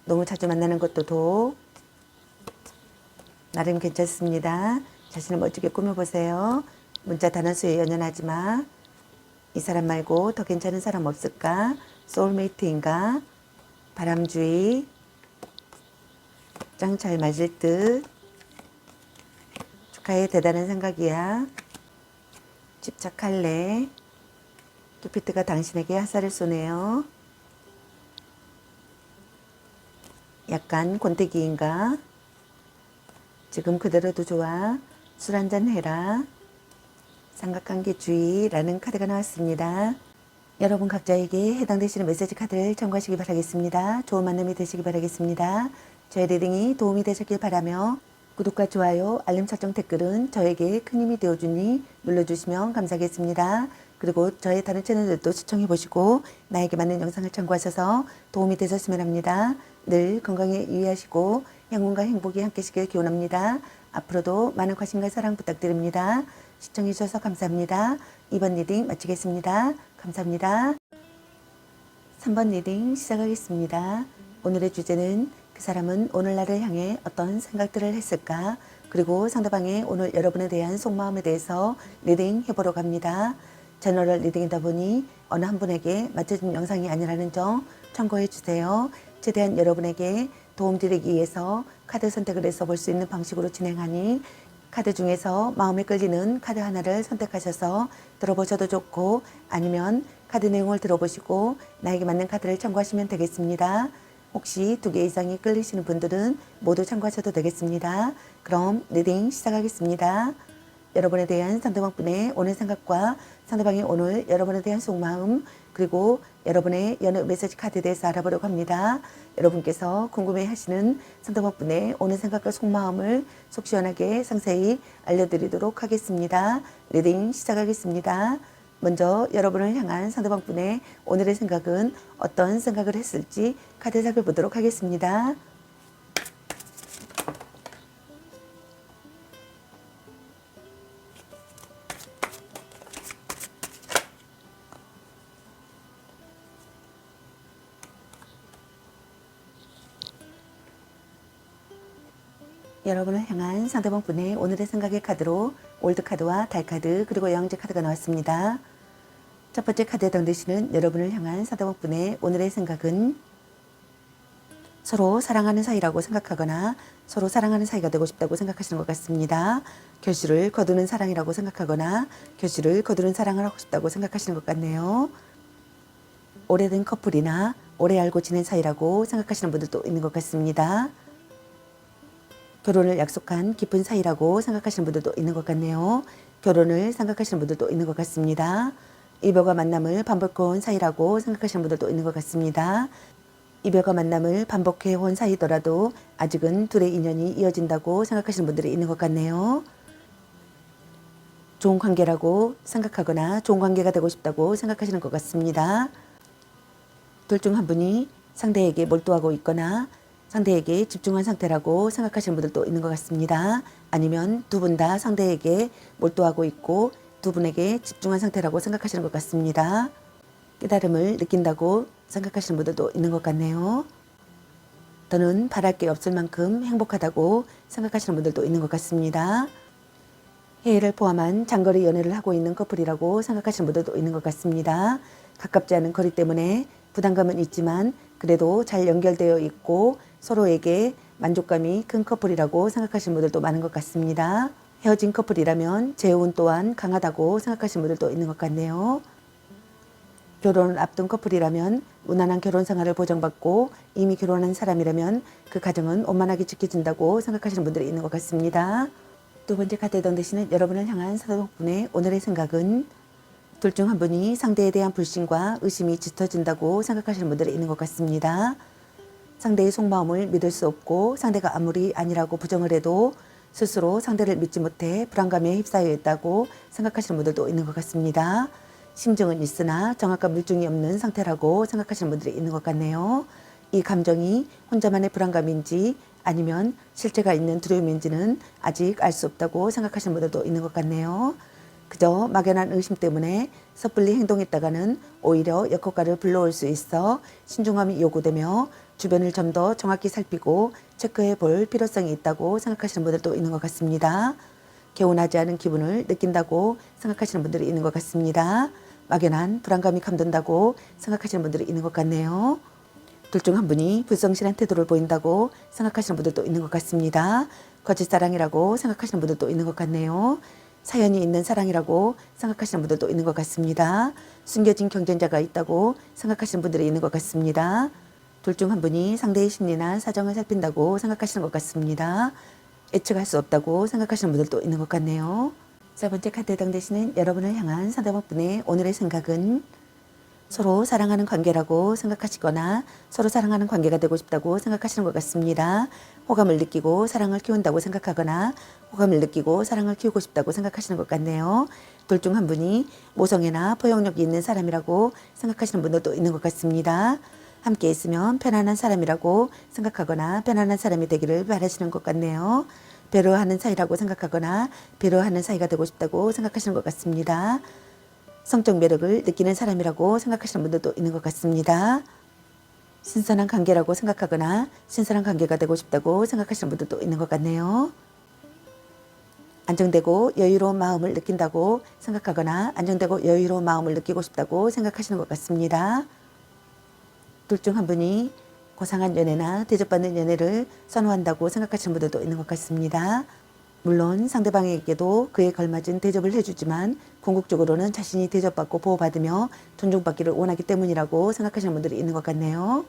너무 자주 만나는 것도 도. 나름 괜찮습니다. 자신을 멋지게 꾸며보세요. 문자 단어수에 연연하지 마. 이 사람 말고 더 괜찮은 사람 없을까? 소울메이트인가? 바람주의. 짱 잘 맞을 듯. 축하해. 대단한 생각이야. 집착할래. 큐피트가 당신에게 화살을 쏘네요. 약간 권태기인가? 지금 그대로도 좋아. 술 한잔 해라. 삼각관계주의라는 카드가 나왔습니다. 여러분 각자에게 해당되시는 메시지 카드를 참고하시기 바라겠습니다. 좋은 만남이 되시기 바라겠습니다. 저의 리딩이 도움이 되셨길 바라며 구독과 좋아요, 알림 설정 댓글은 저에게 큰 힘이 되어주니 눌러주시면 감사하겠습니다. 그리고 저의 다른 채널들도 시청해 보시고 나에게 맞는 영상을 참고하셔서 도움이 되셨으면 합니다. 늘 건강에 유의하시고 행운과 행복이 함께시길 기원합니다. 앞으로도 많은 관심과 사랑 부탁드립니다. 시청해 주셔서 감사합니다. 이번 리딩 마치겠습니다. 감사합니다. 3번 리딩 시작하겠습니다. 오늘의 주제는 그 사람은 오늘 나를 향해 어떤 생각들을 했을까? 그리고 상대방의 오늘 여러분에 대한 속마음에 대해서 리딩 해보러 갑니다. 제너럴 리딩이다 보니 어느 한 분에게 맞춰진 영상이 아니라는 점 참고해 주세요. 최대한 여러분에게 도움드리기 위해서 카드 선택을 해서 볼 수 있는 방식으로 진행하니 카드 중에서 마음에 끌리는 카드 하나를 선택하셔서 들어보셔도 좋고 아니면 카드 내용을 들어보시고 나에게 맞는 카드를 참고하시면 되겠습니다. 혹시 2개 이상이 끌리시는 분들은 모두 참고하셔도 되겠습니다. 그럼 리딩 시작하겠습니다. 여러분에 대한 상대방분의 오늘 생각과 상대방이 오늘 여러분에 대한 속마음 그리고 여러분의 연애 메시지 카드에 대해서 알아보려고 합니다. 여러분께서 궁금해하시는 상대방분의 오늘 생각과 속마음을 속 시원하게 상세히 알려드리도록 하겠습니다. 리딩 시작하겠습니다. 먼저 여러분을 향한 상대방분의 오늘의 생각은 어떤 생각을 했을지 카드 살펴보도록 하겠습니다. 여러분을 향한 상대방분의 오늘의 생각의 카드로 올드카드와 달카드 그리고 영재 카드가 나왔습니다. 첫 번째 카드에 당되시는 여러분을 향한 상대방분의 오늘의 생각은 서로 사랑하는 사이라고 생각하거나 서로 사랑하는 사이가 되고 싶다고 생각하시는 것 같습니다. 결실을 거두는 사랑이라고 생각하거나 결실을 거두는 사랑을 하고 싶다고 생각하시는 것 같네요. 오래된 커플이나 오래 알고 지낸 사이라고 생각하시는 분들도 있는 것 같습니다. 결혼을 약속한 깊은 사이라고 생각하시는 분들도 있는 것 같네요. 결혼을 생각하시는 분들도 있는 것 같습니다. 이별과 만남을 반복해온 사이라고 생각하시는 분들도 있는 것 같습니다. 이별과 만남을 반복해온 사이더라도 아직은 둘의 인연이 이어진다고 생각하시는 분들이 있는 것 같네요. 좋은 관계라고 생각하거나 좋은 관계가 되고 싶다고 생각하시는 것 같습니다. 둘 중 한 분이 상대에게 몰두하고 있거나 상대에게 집중한 상태라고 생각하시는 분들도 있는 것 같습니다. 아니면 두 분 다 상대에게 몰두하고 있고 두 분에게 집중한 상태라고 생각하시는 것 같습니다. 깨달음을 느낀다고 생각하시는 분들도 있는 것 같네요. 더는 바랄 게 없을 만큼 행복하다고 생각하시는 분들도 있는 것 같습니다. 해외를 포함한 장거리 연애를 하고 있는 커플이라고 생각하시는 분들도 있는 것 같습니다. 가깝지 않은 거리 때문에 부담감은 있지만 그래도 잘 연결되어 있고 서로에게 만족감이 큰 커플이라고 생각하시는 분들도 많은 것 같습니다. 헤어진 커플이라면 재혼 또한 강하다고 생각하시는 분들도 있는 것 같네요. 결혼을 앞둔 커플이라면 무난한 결혼 생활을 보장받고 이미 결혼한 사람이라면 그 가정은 원만하게 지켜진다고 생각하시는 분들이 있는 것 같습니다. 두 번째 카드에 당되시는 여러분을 향한 상대방분의 오늘의 생각은 둘 중 한 분이 상대에 대한 불신과 의심이 짙어진다고 생각하시는 분들이 있는 것 같습니다. 상대의 속마음을 믿을 수 없고 상대가 아무리 아니라고 부정을 해도 스스로 상대를 믿지 못해 불안감에 휩싸여 있다고 생각하시는 분들도 있는 것 같습니다. 심증은 있으나 정확한 물증이 없는 상태라고 생각하시는 분들이 있는 것 같네요. 이 감정이 혼자만의 불안감인지 아니면 실제가 있는 두려움인지는 아직 알 수 없다고 생각하시는 분들도 있는 것 같네요. 그저 막연한 의심 때문에 섣불리 행동했다가는 오히려 역효과를 불러올 수 있어 신중함이 요구되며 주변을 좀 더 정확히 살피고 체크해 볼 필요성이 있다고 생각하시는 분들도 있는 것 같습니다. 개운하지 않은 기분을 느낀다고 생각하시는 분들이 있는 것 같습니다. 막연한 불안감이 감돈다고 생각하시는 분들이 있는 것 같네요. 둘 중 한 분이 불성실한 태도를 보인다고 생각하시는 분들도 있는 것 같습니다. 거짓 사랑이라고 생각하시는 분들도 있는 것 같네요. 사연이 있는 사랑이라고 생각하시는 분들도 있는 것 같습니다. 숨겨진 경쟁자가 있다고 생각하시는 분들이 있는 것 같습니다. 둘 중 한 분이 상대의 심리나 사정을 살핀다고 생각하시는 것 같습니다. 예측할 수 없다고 생각하시는 분들도 있는 것 같네요. 세 번째 카드에 해당되시는 여러분을 향한 상대방분의 오늘의 생각은 서로 사랑하는 관계라고 생각하시거나 서로 사랑하는 관계가 되고 싶다고 생각하시는 것 같습니다. 호감을 느끼고 사랑을 키운다고 생각하거나 호감을 느끼고 사랑을 키우고 싶다고 생각하시는 것 같네요. 둘 중 한 분이 모성애나 포용력이 있는 사람이라고 생각하시는 분들도 있는 것 같습니다. 함께 있으면 편안한 사람이라고 생각하거나 편안한 사람이 되기를 바라시는 것 같네요. 배려하는 사이라고 생각하거나 배려하는 사이가 되고 싶다고 생각하시는 것 같습니다. 성적 매력을 느끼는 사람이라고 생각하시는 분들도 있는 것 같습니다. 신선한 관계라고 생각하거나 신선한 관계가 되고 싶다고 생각하시는 분들도 있는 것 같네요. 안정되고 여유로운 마음을 느낀다고 생각하거나 안정되고 여유로운 마음을 느끼고 싶다고 생각하시는 것 같습니다. 둘 중 한 분이 고상한 연애나 대접받는 연애를 선호한다고 생각하시는 분들도 있는 것 같습니다. 물론 상대방에게도 그에 걸맞은 대접을 해주지만 궁극적으로는 자신이 대접받고 보호받으며 존중받기를 원하기 때문이라고 생각하시는 분들이 있는 것 같네요.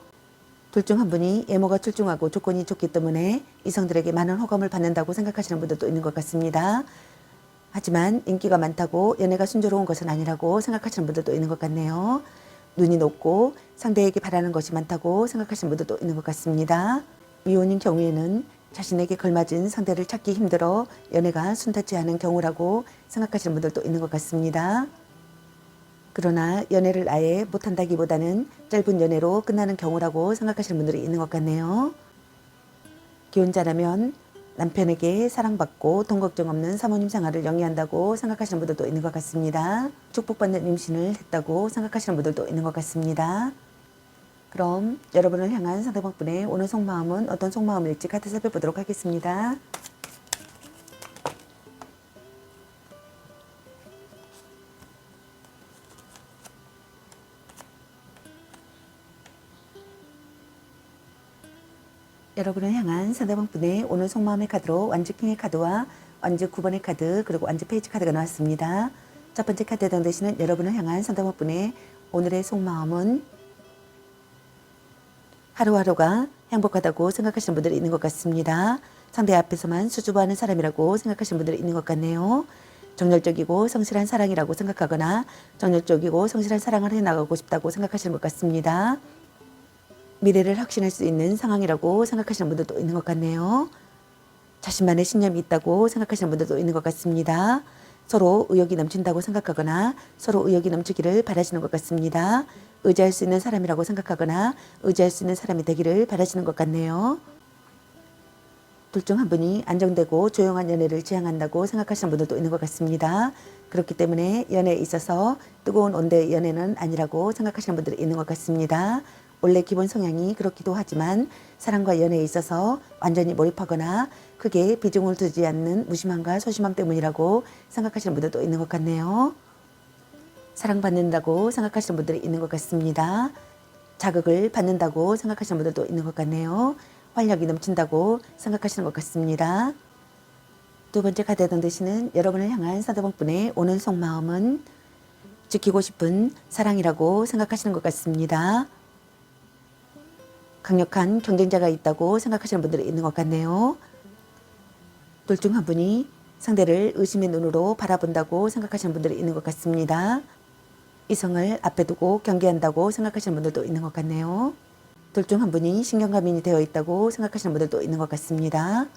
둘 중 한 분이 외모가 출중하고 조건이 좋기 때문에 이성들에게 많은 호감을 받는다고 생각하시는 분들도 있는 것 같습니다. 하지만 인기가 많다고 연애가 순조로운 것은 아니라고 생각하시는 분들도 있는 것 같네요. 눈이 높고 상대에게 바라는 것이 많다고 생각하시는 분들도 있는 것 같습니다. 미혼인 경우에는 자신에게 걸맞은 상대를 찾기 힘들어 연애가 순탄치 않은 경우라고 생각하시는 분들도 있는 것 같습니다. 그러나 연애를 아예 못한다기보다는 짧은 연애로 끝나는 경우라고 생각하시는 분들이 있는 것 같네요. 기혼자라면 남편에게 사랑받고 돈 걱정 없는 사모님 생활을 영위한다고 생각하시는 분들도 있는 것 같습니다. 축복받는 임신을 했다고 생각하시는 분들도 있는 것 같습니다. 그럼 여러분을 향한 상대방분의 오늘 속마음은 어떤 속마음일지 카드 살펴보도록 하겠습니다. 여러분을 향한 상대방분의 오늘 속마음의 카드로 완주킹의 카드와 완주 9번의 카드 그리고 완주 페이지 카드가 나왔습니다. 첫 번째 카드에 해당되시는 여러분을 향한 상대방분의 오늘의 속마음은 하루하루가 행복하다고 생각하시는 분들이 있는 것 같습니다. 상대 앞에서만 수줍어하는 사람이라고 생각하시는 분들이 있는 것 같네요. 정열적이고 성실한 사랑이라고 생각하거나 정열적이고 성실한 사랑을 해나가고 싶다고 생각하시는 것 같습니다. 미래를 확신할 수 있는 상황이라고 생각하시는 분들도 있는 것 같네요. 자신만의 신념이 있다고 생각하시는 분들도 있는 것 같습니다. 서로 의욕이 넘친다고 생각하거나 서로 의욕이 넘치기를 바라시는 것 같습니다. 의지할 수 있는 사람이라고 생각하거나 의지할 수 있는 사람이 되기를 바라시는 것 같네요. 둘 중 한 분이 안정되고 조용한 연애를 지향한다고 생각하시는 분들도 있는 것 같습니다. 그렇기 때문에 연애에 있어서 뜨거운 온도의 연애는 아니라고 생각하시는 분들이 있는 것 같습니다. 원래 기본 성향이 그렇기도 하지만 사랑과 연애에 있어서 완전히 몰입하거나 크게 비중을 두지 않는 무심함과 소심함 때문이라고 생각하시는 분들도 있는 것 같네요. 사랑받는다고 생각하시는 분들이 있는 것 같습니다. 자극을 받는다고 생각하시는 분들도 있는 것 같네요. 활력이 넘친다고 생각하시는 것 같습니다. 두 번째 카드에 해당되시는 여러분을 향한 상대방분의 오늘 속마음은 지키고 싶은 사랑이라고 생각하시는 것 같습니다. 강력한 경쟁자가 있다고 생각하시는 분들이 있는 것 같네요. 둘 중 한 분이 상대를 의심의 눈으로 바라본다고 생각하시는 분들이 있는 것 같습니다. 이성을 앞에 두고 경계한다고 생각하시는 분들도 있는 것 같네요. 둘 중 한 분이 신경과민이 되어 있다고 생각하시는 분들도 있는 것 같습니다.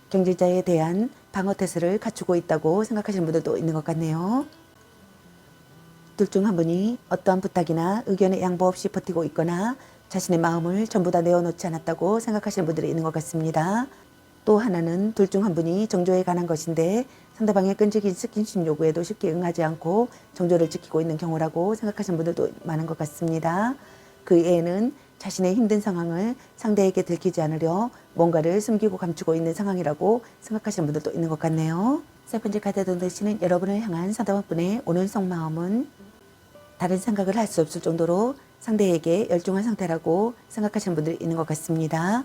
경쟁자에 대한 방어 태세를 갖추고 있다고 생각하시는 분들도 있는 것 같네요. 둘 중 한 분이 어떠한 부탁이나 의견에 양보 없이 버티고 있거나 자신의 마음을 전부 다 내어놓지 않았다고 생각하시는 분들이 있는 것 같습니다. 또 하나는 둘 중 한 분이 정조에 관한 것인데 상대방의 끈질긴 스킨십 요구에도 쉽게 응하지 않고 정조를 지키고 있는 경우라고 생각하시는 분들도 많은 것 같습니다. 그 애는 자신의 힘든 상황을 상대에게 들키지 않으려 뭔가를 숨기고 감추고 있는 상황이라고 생각하시는 분들도 있는 것 같네요. 세 번째 카드에 해당되시는 여러분을 향한 상대방분의 오늘 속마음은 다른 생각을 할 수 없을 정도로 상대에게 열중한 상태라고 생각하시는 분들이 있는 것 같습니다.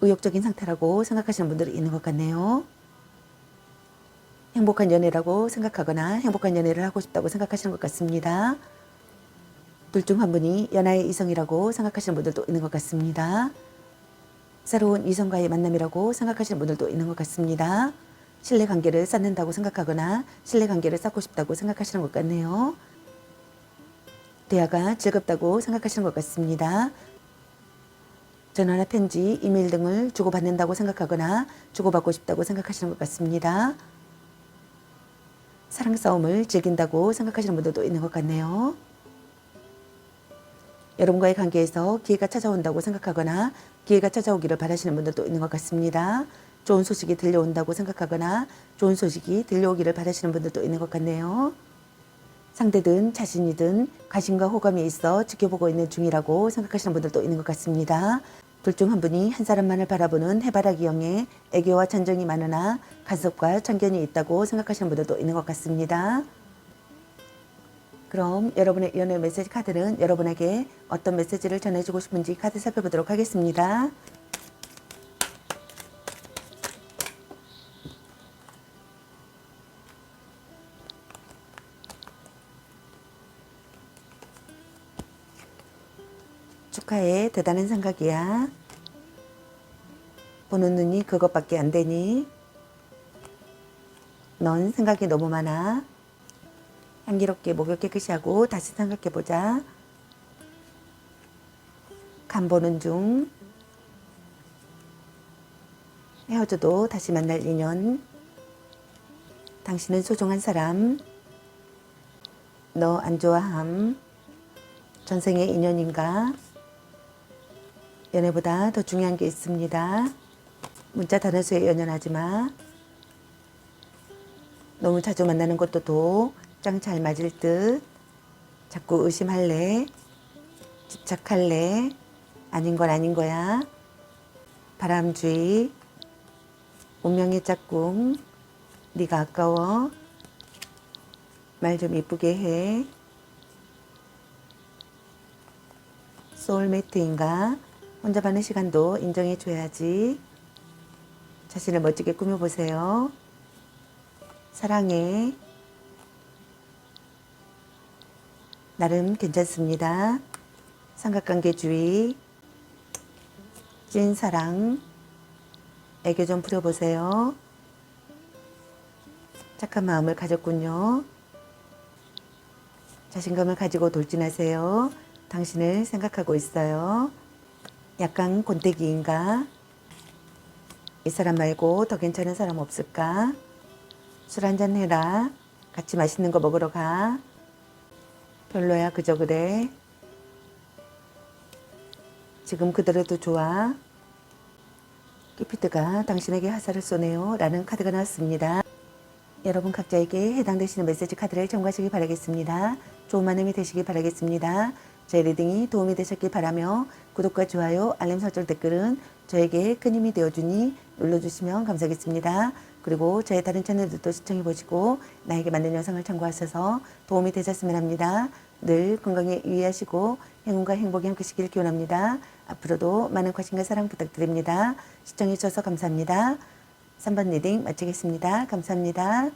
의욕적인 상태라고 생각하시는 분들이 있는 것 같네요. 행복한 연애라고 생각하거나 행복한 연애를 하고 싶다고 생각하시는 것 같습니다. 둘 중 한 분이 연하의 이성이라고 생각하시는 분들도 있는 것 같습니다. 새로운 이성과의 만남이라고 생각하시는 분들도 있는 것 같습니다. 신뢰관계를 쌓는다고 생각하거나 신뢰관계를 쌓고 싶다고 생각하시는 것 같네요. 대화가 즐겁다고 생각하시는 것 같습니다. 전화나 편지, 이메일 등을 주고받는다고 생각하거나 주고받고 싶다고 생각하시는 것 같습니다. 사랑 싸움을 즐긴다고 생각하시는 분들도 있는 것 같네요. 여러분과의 관계에서 기회가 찾아온다고 생각하거나 기회가 찾아오기를 바라시는 분들도 있는 것 같습니다. 좋은 소식이 들려온다고 생각하거나 좋은 소식이 들려오기를 바라시는 분들도 있는 것 같네요. 상대든 자신이든 관심과 호감이 있어 지켜보고 있는 중이라고 생각하시는 분들도 있는 것 같습니다. 둘 중 한 분이 한 사람만을 바라보는 해바라기형의 애교와 전정이 많으나 간섭과 편견이 있다고 생각하시는 분들도 있는 것 같습니다. 그럼 여러분의 연애 메시지 카드는 여러분에게 어떤 메시지를 전해주고 싶은지 카드 살펴보도록 하겠습니다. 축하해. 대단한 생각이야. 보는 눈이 그것밖에 안 되니 넌 생각이 너무 많아. 향기롭게 목욕 깨끗이 하고 다시 생각해보자. 간 보는 중. 헤어져도 다시 만날 인연. 당신은 소중한 사람. 너 안 좋아함. 전생의 인연인가? 연애보다 더 중요한 게 있습니다. 문자 단어수에 연연하지 마. 너무 자주 만나는 것도 짱 잘 맞을 듯. 자꾸 의심할래. 집착할래. 아닌 건 아닌 거야. 바람쥐. 운명의 짝꿍. 네가 아까워. 말 좀 이쁘게 해. 소울메이트인가? 혼자 많은 시간도 인정해 줘야지. 자신을 멋지게 꾸며보세요. 사랑해. 나름 괜찮습니다. 삼각관계주의. 찐사랑. 애교 좀 부려보세요. 착한 마음을 가졌군요. 자신감을 가지고 돌진하세요. 당신을 생각하고 있어요. 약간 곤태기인가? 이 사람 말고 더 괜찮은 사람 없을까? 술 한잔 해라. 같이 맛있는 거 먹으러 가. 별로야 그저 그래. 지금 그대로도 좋아. 큐피드가 당신에게 화살을 쏘네요 라는 카드가 나왔습니다. 여러분 각자에게 해당되시는 메시지 카드를 참고하시기 바라겠습니다. 좋은 만남이 되시기 바라겠습니다. 제 리딩이 도움이 되셨길 바라며 구독과 좋아요, 알림 설정 댓글은 저에게 큰 힘이 되어주니 눌러주시면 감사하겠습니다. 그리고 저의 다른 채널들도 시청해보시고 나에게 맞는 영상을 참고하셔서 도움이 되셨으면 합니다. 늘 건강에 유의하시고 행운과 행복이 함께시길 기원합니다. 앞으로도 많은 관심과 사랑 부탁드립니다. 시청해주셔서 감사합니다. 3번 리딩 마치겠습니다. 감사합니다.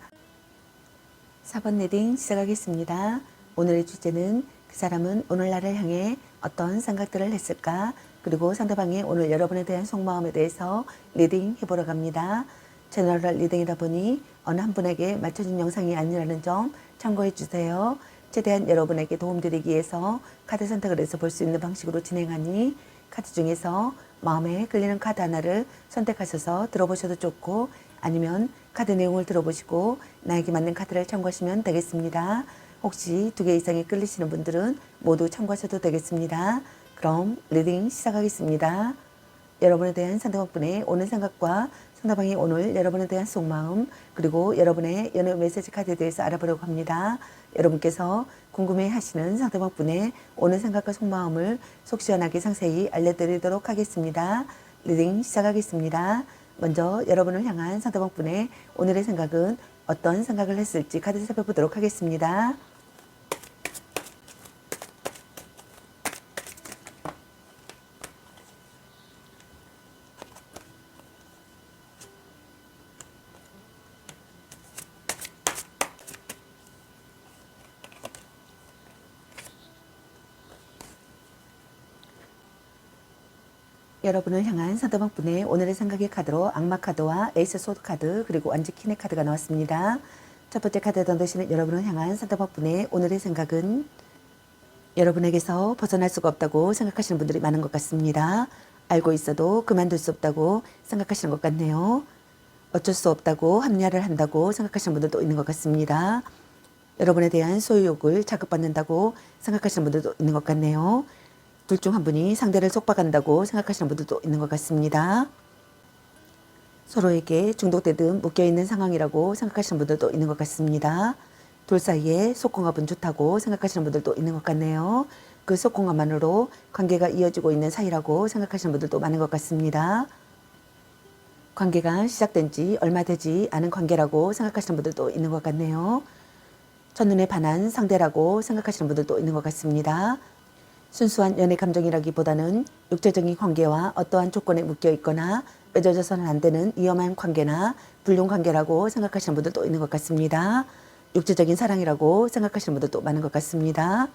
4번 리딩 시작하겠습니다. 오늘의 주제는 그 사람은 오늘 나를 향해 어떤 생각들을 했을까? 그리고 상대방이 오늘 여러분에 대한 속마음에 대해서 리딩 해보러 갑니다. 제너럴 리딩이다 보니 어느 한 분에게 맞춰진 영상이 아니라는 점 참고해 주세요. 최대한 여러분에게 도움드리기 위해서 카드 선택을 해서 볼 수 있는 방식으로 진행하니 카드 중에서 마음에 끌리는 카드 하나를 선택하셔서 들어보셔도 좋고 아니면 카드 내용을 들어보시고 나에게 맞는 카드를 참고하시면 되겠습니다. 혹시 2개 이상이 끌리시는 분들은 모두 참고하셔도 되겠습니다. 그럼 리딩 시작하겠습니다. 여러분에 대한 상대방분의 오늘 생각과 상대방이 오늘 여러분에 대한 속마음 그리고 여러분의 연애 메시지 카드에 대해서 알아보려고 합니다. 여러분께서 궁금해하시는 상대방분의 오늘 생각과 속마음을 속 시원하게 상세히 알려드리도록 하겠습니다. 리딩 시작하겠습니다. 먼저 여러분을 향한 상대방분의 오늘의 생각은 어떤 생각을 했을지 카드 살펴보도록 하겠습니다. 여러분을 향한 상대방분의 오늘의 생각의 카드로 악마 카드와 에이스 소드 카드 그리고 완지 퀸의 카드가 나왔습니다. 첫 번째 카드에 던지시는 여러분을 향한 상대방분의 오늘의 생각은 여러분에게서 벗어날 수가 없다고 생각하시는 분들이 많은 것 같습니다. 알고 있어도 그만둘 수 없다고 생각하시는 것 같네요. 어쩔 수 없다고 합리화를 한다고 생각하시는 분들도 있는 것 같습니다. 여러분에 대한 소유욕을 자극받는다고 생각하시는 분들도 있는 것 같네요. 둘 중 한 분이 상대를 속박한다고 생각하시는 분들도 있는 것 같습니다. 서로에게 중독되듯 묶여있는 상황이라고 생각하시는 분들도 있는 것 같습니다. 둘 사이에 속궁합은 좋다고 생각하시는 분들도 있는 것 같네요. 그 속궁합만으로 관계가 이어지고 있는 사이라고 생각하시는 분들도 많은 것 같습니다. 관계가 시작된 지 얼마 되지 않은 관계라고 생각하시는 분들도 있는 것 같네요. 첫눈에 반한 상대라고 생각하시는 분들도 있는 것 같습니다. 순수한 연애 감정이라기보다는 육체적인 관계와 어떠한 조건에 묶여 있거나 맺어져서는 안 되는 위험한 관계나 불륜 관계라고 생각하시는 분들도 있는 것 같습니다. 육체적인 사랑이라고 생각하시는 분들도 많은 것 같습니다.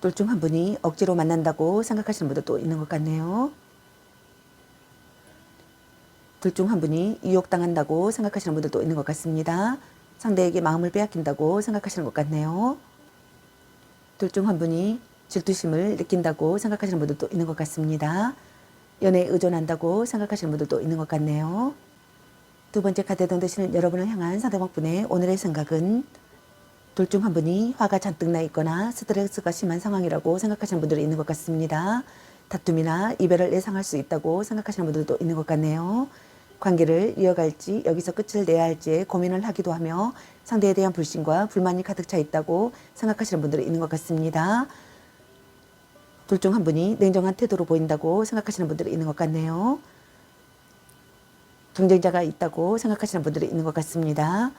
둘 중 한 분이 억지로 만난다고 생각하시는 분들도 있는 것 같네요. 둘 중 한 분이 유혹당한다고 생각하시는 분들도 있는 것 같습니다. 상대에게 마음을 빼앗긴다고 생각하시는 것 같네요. 둘 중 한 분이 질투심을 느낀다고 생각하시는 분들도 있는 것 같습니다. 연애에 의존한다고 생각하시는 분들도 있는 것 같네요. 두 번째 카드에 드시는 여러분을 향한 상대방분의 오늘의 생각은 둘 중 한 분이 화가 잔뜩 나 있거나 스트레스가 심한 상황이라고 생각하시는 분들이 있는 것 같습니다. 다툼이나 이별을 예상할 수 있다고 생각하시는 분들도 있는 것 같네요. 관계를 이어갈지 여기서 끝을 내야 할지 고민을 하기도 하며 상대에 대한 불신과 불만이 가득 차 있다고 생각하시는 분들이 있는 것 같습니다. 둘 중 한 분이 냉정한 태도로 보인다고 생각하시는 분들이 있는 것 같네요. 경쟁자가 있다고 생각하시는 분들이 있는 것 같습니다.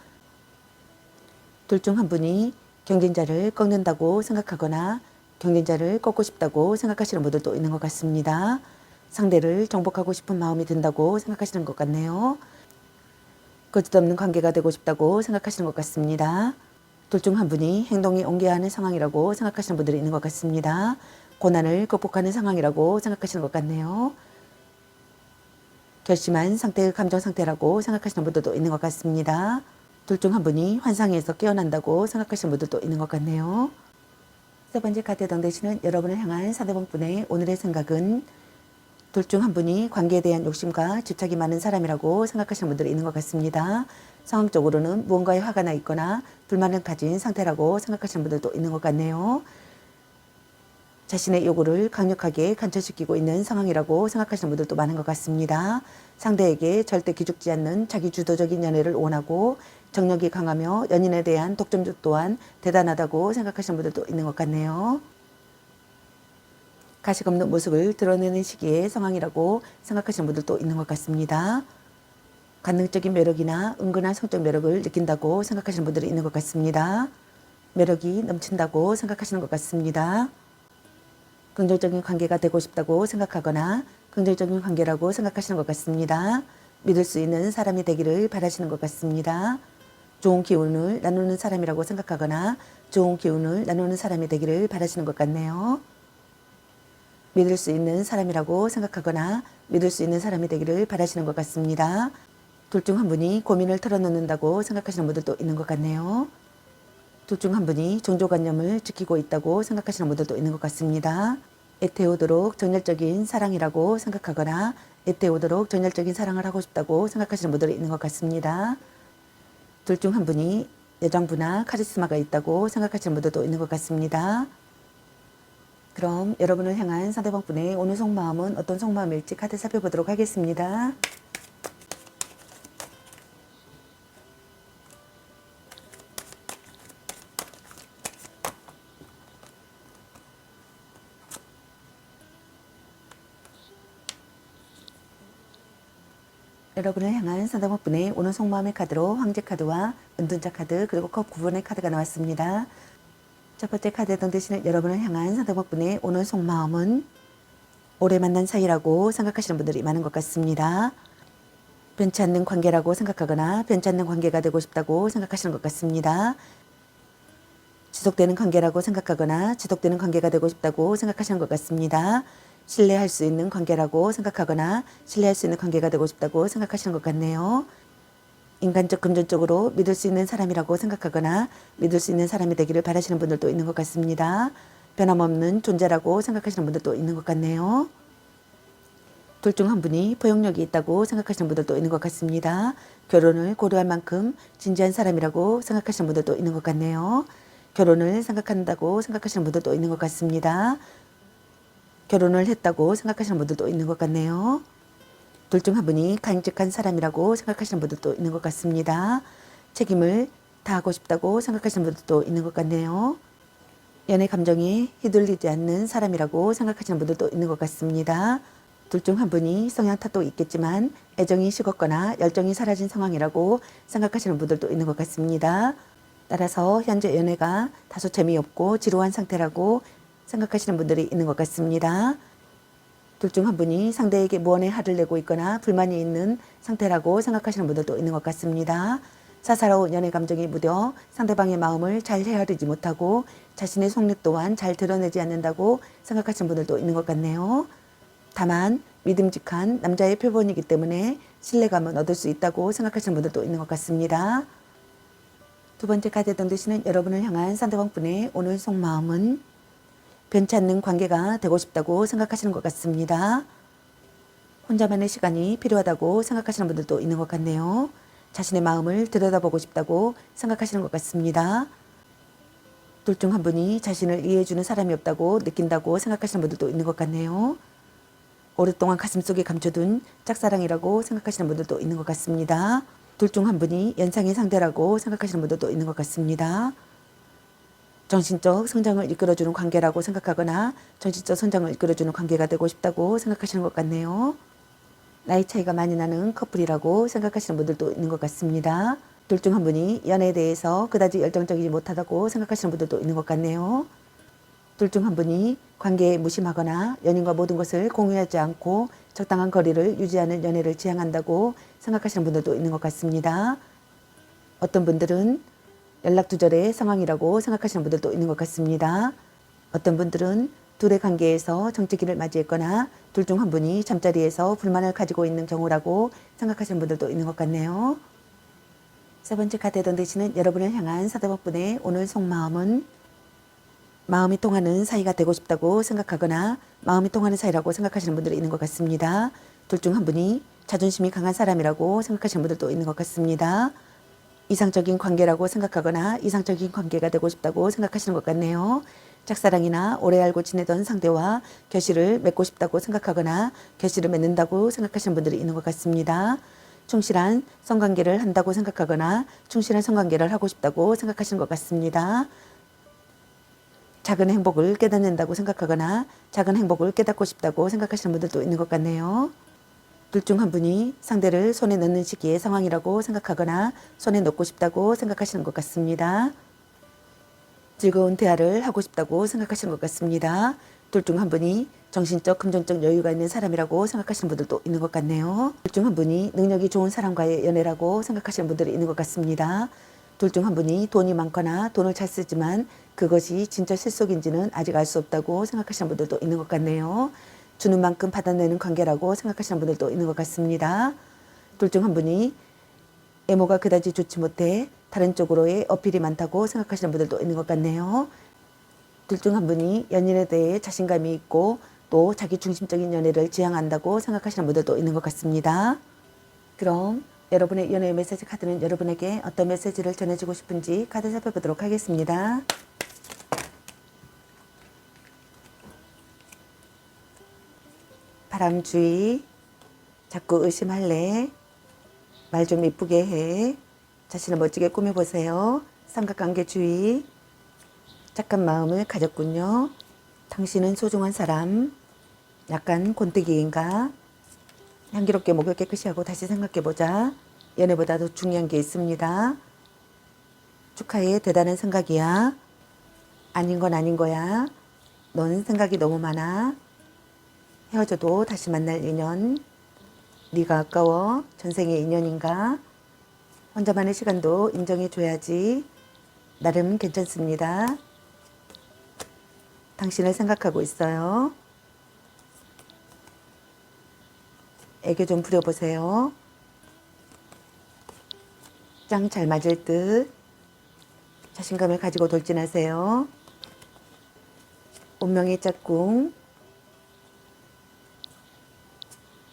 둘 중 한 분이 경쟁자를 꺾는다고 생각하거나 경쟁자를 꺾고 싶다고 생각하시는 분들도 있는 것 같습니다. 상대를 정복하고 싶은 마음이 든다고 생각하시는 것 같네요. 거짓없는 관계가 되고 싶다고 생각하시는 것 같습니다. 둘 중 한 분이 행동이 옮겨야 하는 상황이라고 생각하시는 분들이 있는 것 같습니다. 고난을 극복하는 상황이라고 생각하시는 것 같네요. 결심한 상태의 감정 상태라고 생각하시는 분들도 있는 것 같습니다. 둘 중 한 분이 환상에서 깨어난다고 생각하시는 분들도 있는 것 같네요. 세 번째 카드에 해당되시는 여러분을 향한 상대방분의 오늘의 생각은 둘 중 한 분이 관계에 대한 욕심과 집착이 많은 사람이라고 생각하시는 분들이 있는 것 같습니다. 상황적으로는 무언가에 화가 나 있거나 불만을 가진 상태라고 생각하시는 분들도 있는 것 같네요. 자신의 요구를 강력하게 관철시키고 있는 상황이라고 생각하시는 분들도 많은 것 같습니다. 상대에게 절대 기죽지 않는 자기 주도적인 연애를 원하고 정력이 강하며 연인에 대한 독점주 또한 대단하다고 생각하시는 분들도 있는 것 같네요. 가식 없는 모습을 드러내는 시기의 상황이라고 생각하시는 분들도 있는 것 같습니다. 관능적인 매력이나 은근한 성적 매력을 느낀다고 생각하시는 분들이 있는 것 같습니다. 매력이 넘친다고 생각하시는 것 같습니다. 긍정적인 관계가 되고 싶다고 생각하거나 긍정적인 관계라고 생각하시는 것 같습니다. 믿을 수 있는 사람이 되기를 바라시는 것 같습니다. 좋은 기운을 나누는 사람이라고 생각하거나 좋은 기운을 나누는 사람이 되기를 바라시는 것 같네요. 믿을 수 있는 사람이라고 생각하거나 믿을 수 있는 사람이 되기를 바라시는 것 같습니다. 둘 중 한 분이 고민을 털어놓는다고 생각하시는 분들도 있는 것 같네요. 둘 중 한 분이 종교관념을 지키고 있다고 생각하시는 분들도 있는 것 같습니다. 애태우도록 정열적인 사랑이라고 생각하거나 애태우도록 정열적인 사랑을 하고 싶다고 생각하시는 분들이 있는 것 같습니다. 둘 중 한 분이 여장부나 카리스마가 있다고 생각하시는 분들도 있는 것 같습니다. 그럼 여러분을 향한 상대방분의 오늘 속마음은 어떤 속마음일지 카드 살펴보도록 하겠습니다. 여러분을 향한 상대방분의 오늘 속마음의 카드로 황제 카드와 은둔자 카드 그리고 컵 9번의 카드가 나왔습니다. 첫 번째 카드에 던지시는 여러분을 향한 상대방분의 오늘 속마음은 오래 만난 사이라고 생각하시는 분들이 많은 것 같습니다. 변치 않는 관계라고 생각하거나 변치 않는 관계가 되고 싶다고 생각하시는 것 같습니다. 지속되는 관계라고 생각하거나 지속되는 관계가 되고 싶다고 생각하시는 것 같습니다. 신뢰할 수 있는 관계라고 생각하거나 신뢰할 수 있는 관계가 되고 싶다고 생각하시는 것 같네요. 인간적 금전적으로 믿을 수 있는 사람이라고 생각하거나 믿을 수 있는 사람이 되기를 바라시는 분들도 있는 것 같습니다. 변함없는 존재라고 생각하시는 분들도 있는 것 같네요. 둘 중 한 분이 포용력이 있다고 생각하시는 분들도 있는 것 같습니다. 결혼을 고려할 만큼 진지한 사람이라고 생각하시는 분들도 있는 것 같네요. 결혼을 생각한다고 생각하시는 분들도 있는 것 같습니다. 결혼을 했다고 생각하시는 분들도 있는 것 같네요. 둘 중 한 분이 강직한 사람이라고 생각하시는 분들도 있는 것 같습니다. 책임을 다하고 싶다고 생각하시는 분들도 있는 것 같네요. 연애 감정에 휘둘리지 않는 사람이라고 생각하시는 분들도 있는 것 같습니다. 둘 중 한 분이 성향 탓도 있겠지만 애정이 식었거나 열정이 사라진 상황이라고 생각하시는 분들도 있는 것 같습니다. 따라서 현재 연애가 다소 재미없고 지루한 상태라고 생각하시는 분들이 있는 것 같습니다. 둘 중 한 분이 상대에게 무언에 화를 내고 있거나 불만이 있는 상태라고 생각하시는 분들도 있는 것 같습니다. 사사로운 연애 감정이 묻어 상대방의 마음을 잘 헤아리지 못하고 자신의 속내 또한 잘 드러내지 않는다고 생각하시는 분들도 있는 것 같네요. 다만 믿음직한 남자의 표본이기 때문에 신뢰감은 얻을 수 있다고 생각하시는 분들도 있는 것 같습니다. 두 번째 카드에 던지시는 여러분을 향한 상대방 분의 오늘 속마음은 변치 않는 관계가 되고 싶다고 생각하시는 것 같습니다. 혼자만의 시간이 필요하다고 생각하시는 분들도 있는 것 같네요. 자신의 마음을 들여다보고 싶다고 생각하시는 것 같습니다. 둘 중 한 분이 자신을 이해해주는 사람이 없다고 느낀다고 생각하시는 분들도 있는 것 같네요. 오랫동안 가슴속에 감춰둔 짝사랑이라고 생각하시는 분들도 있는 것 같습니다. 둘 중 한 분이 연상의 상대라고 생각하시는 분들도 있는 것 같습니다. 정신적 성장을 이끌어주는 관계라고 생각하거나 정신적 성장을 이끌어주는 관계가 되고 싶다고 생각하시는 것 같네요. 나이 차이가 많이 나는 커플이라고 생각하시는 분들도 있는 것 같습니다. 둘 중 한 분이 연애에 대해서 그다지 열정적이지 못하다고 생각하시는 분들도 있는 것 같네요. 둘 중 한 분이 관계에 무심하거나 연인과 모든 것을 공유하지 않고 적당한 거리를 유지하는 연애를 지향한다고 생각하시는 분들도 있는 것 같습니다. 어떤 분들은 연락두절의 상황이라고 생각하시는 분들도 있는 것 같습니다. 어떤 분들은 둘의 관계에서 정체기를 맞이했거나 둘 중 한 분이 잠자리에서 불만을 가지고 있는 경우라고 생각하시는 분들도 있는 것 같네요. 세 번째 카드에 던지시는 여러분을 향한 상대방 분의 오늘 속마음은 마음이 통하는 사이가 되고 싶다고 생각하거나 마음이 통하는 사이라고 생각하시는 분들이 있는 것 같습니다. 둘 중 한 분이 자존심이 강한 사람이라고 생각하시는 분들도 있는 것 같습니다. 이상적인 관계라고 생각하거나 이상적인 관계가 되고 싶다고 생각하시는 것 같네요. 짝사랑이나 오래 알고 지내던 상대와 결실을 맺고 싶다고 생각하거나 결실을 맺는다고 생각하시는 분들이 있는 것 같습니다. 충실한 성관계를 한다고 생각하거나 충실한 성관계를 하고 싶다고 생각하시는 것 같습니다. 작은 행복을 깨닫는다고 생각하거나 작은 행복을 깨닫고 싶다고 생각하시는 분들도 있는 것 같네요. 둘 중 한 분이 상대를 손에 넣는 시기의 상황이라고 생각하거나 손에 넣고 싶다고 생각하시는 것 같습니다. 즐거운 대화를 하고 싶다고 생각하시는 것 같습니다. 둘 중 한 분이 정신적, 금전적 여유가 있는 사람이라고 생각하시는 분들도 있는 것 같네요. 둘 중 한 분이 능력이 좋은 사람과의 연애라고 생각하시는 분들이 있는 것 같습니다. 둘 중 한 분이 돈이 많거나 돈을 잘 쓰지만 그것이 진짜 실속인지는 아직 알 수 없다고 생각하시는 분들도 있는 것 같네요. 주는 만큼 받아내는 관계라고 생각하시는 분들도 있는 것 같습니다. 둘 중 한 분이 외모가 그다지 좋지 못해 다른 쪽으로의 어필이 많다고 생각하시는 분들도 있는 것 같네요. 둘 중 한 분이 연인에 대해 자신감이 있고 또 자기 중심적인 연애를 지향한다고 생각하시는 분들도 있는 것 같습니다. 그럼 여러분의 연애 메시지 카드는 여러분에게 어떤 메시지를 전해주고 싶은지 카드 살펴보도록 하겠습니다. 바람주의, 자꾸 의심할래, 말 좀 이쁘게 해, 자신을 멋지게 꾸며보세요. 삼각관계 주의, 착한 마음을 가졌군요. 당신은 소중한 사람, 약간 곤뜨기인가? 향기롭게 목을 깨끗이 하고 다시 생각해보자. 연애보다 더 중요한 게 있습니다. 축하해, 대단한 생각이야. 아닌 건 아닌 거야. 넌 생각이 너무 많아. 헤어져도 다시 만날 인연. 네가 아까워. 전생의 인연인가? 혼자만의 시간도 인정해줘야지. 나름 괜찮습니다. 당신을 생각하고 있어요. 애교 좀 부려보세요. 짱 잘 맞을 듯. 자신감을 가지고 돌진하세요. 운명의 짝꿍.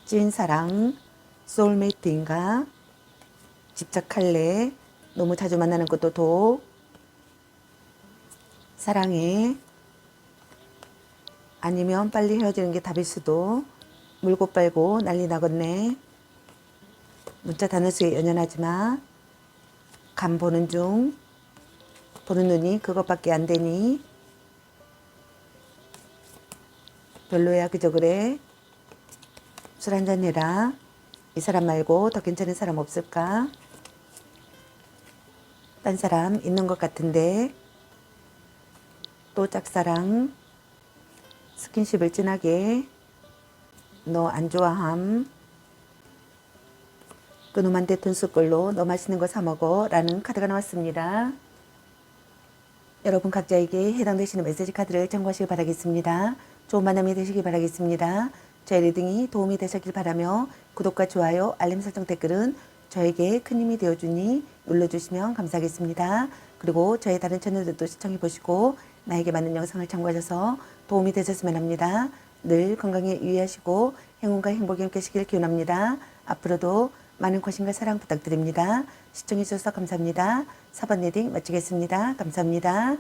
찐사랑. 소울메이트인가? 집착할래? 너무 자주 만나는 것도 독. 사랑해. 아니면 빨리 헤어지는 게 답일 수도. 물고 빨고 난리 나겠네. 문자 단어 수에 연연하지 마. 간 보는 중. 보는 눈이 그것밖에 안 되니 별로야 그저 그래. 술 한잔 해라. 이 사람 말고 더 괜찮은 사람 없을까? 딴 사람 있는 것 같은데. 또 짝사랑. 스킨십을 진하게. 너 안 좋아함. 그놈한테 돈 쓸 걸로 너 맛있는 거 사 먹어 라는 카드가 나왔습니다. 여러분 각자에게 해당되시는 메시지 카드를 참고하시길 바라겠습니다. 좋은 만남이 되시길 바라겠습니다. 저의 리딩이 도움이 되셨길 바라며 구독과 좋아요, 알림 설정 댓글은 저에게 큰 힘이 되어주니 눌러주시면 감사하겠습니다. 그리고 저의 다른 채널들도 시청해 보시고 나에게 맞는 영상을 참고하셔서 도움이 되셨으면 합니다. 늘 건강에 유의하시고 행운과 행복이 함께하시길 기원합니다. 앞으로도 많은 관심과 사랑 부탁드립니다. 시청해 주셔서 감사합니다. 4번 리딩 마치겠습니다. 감사합니다.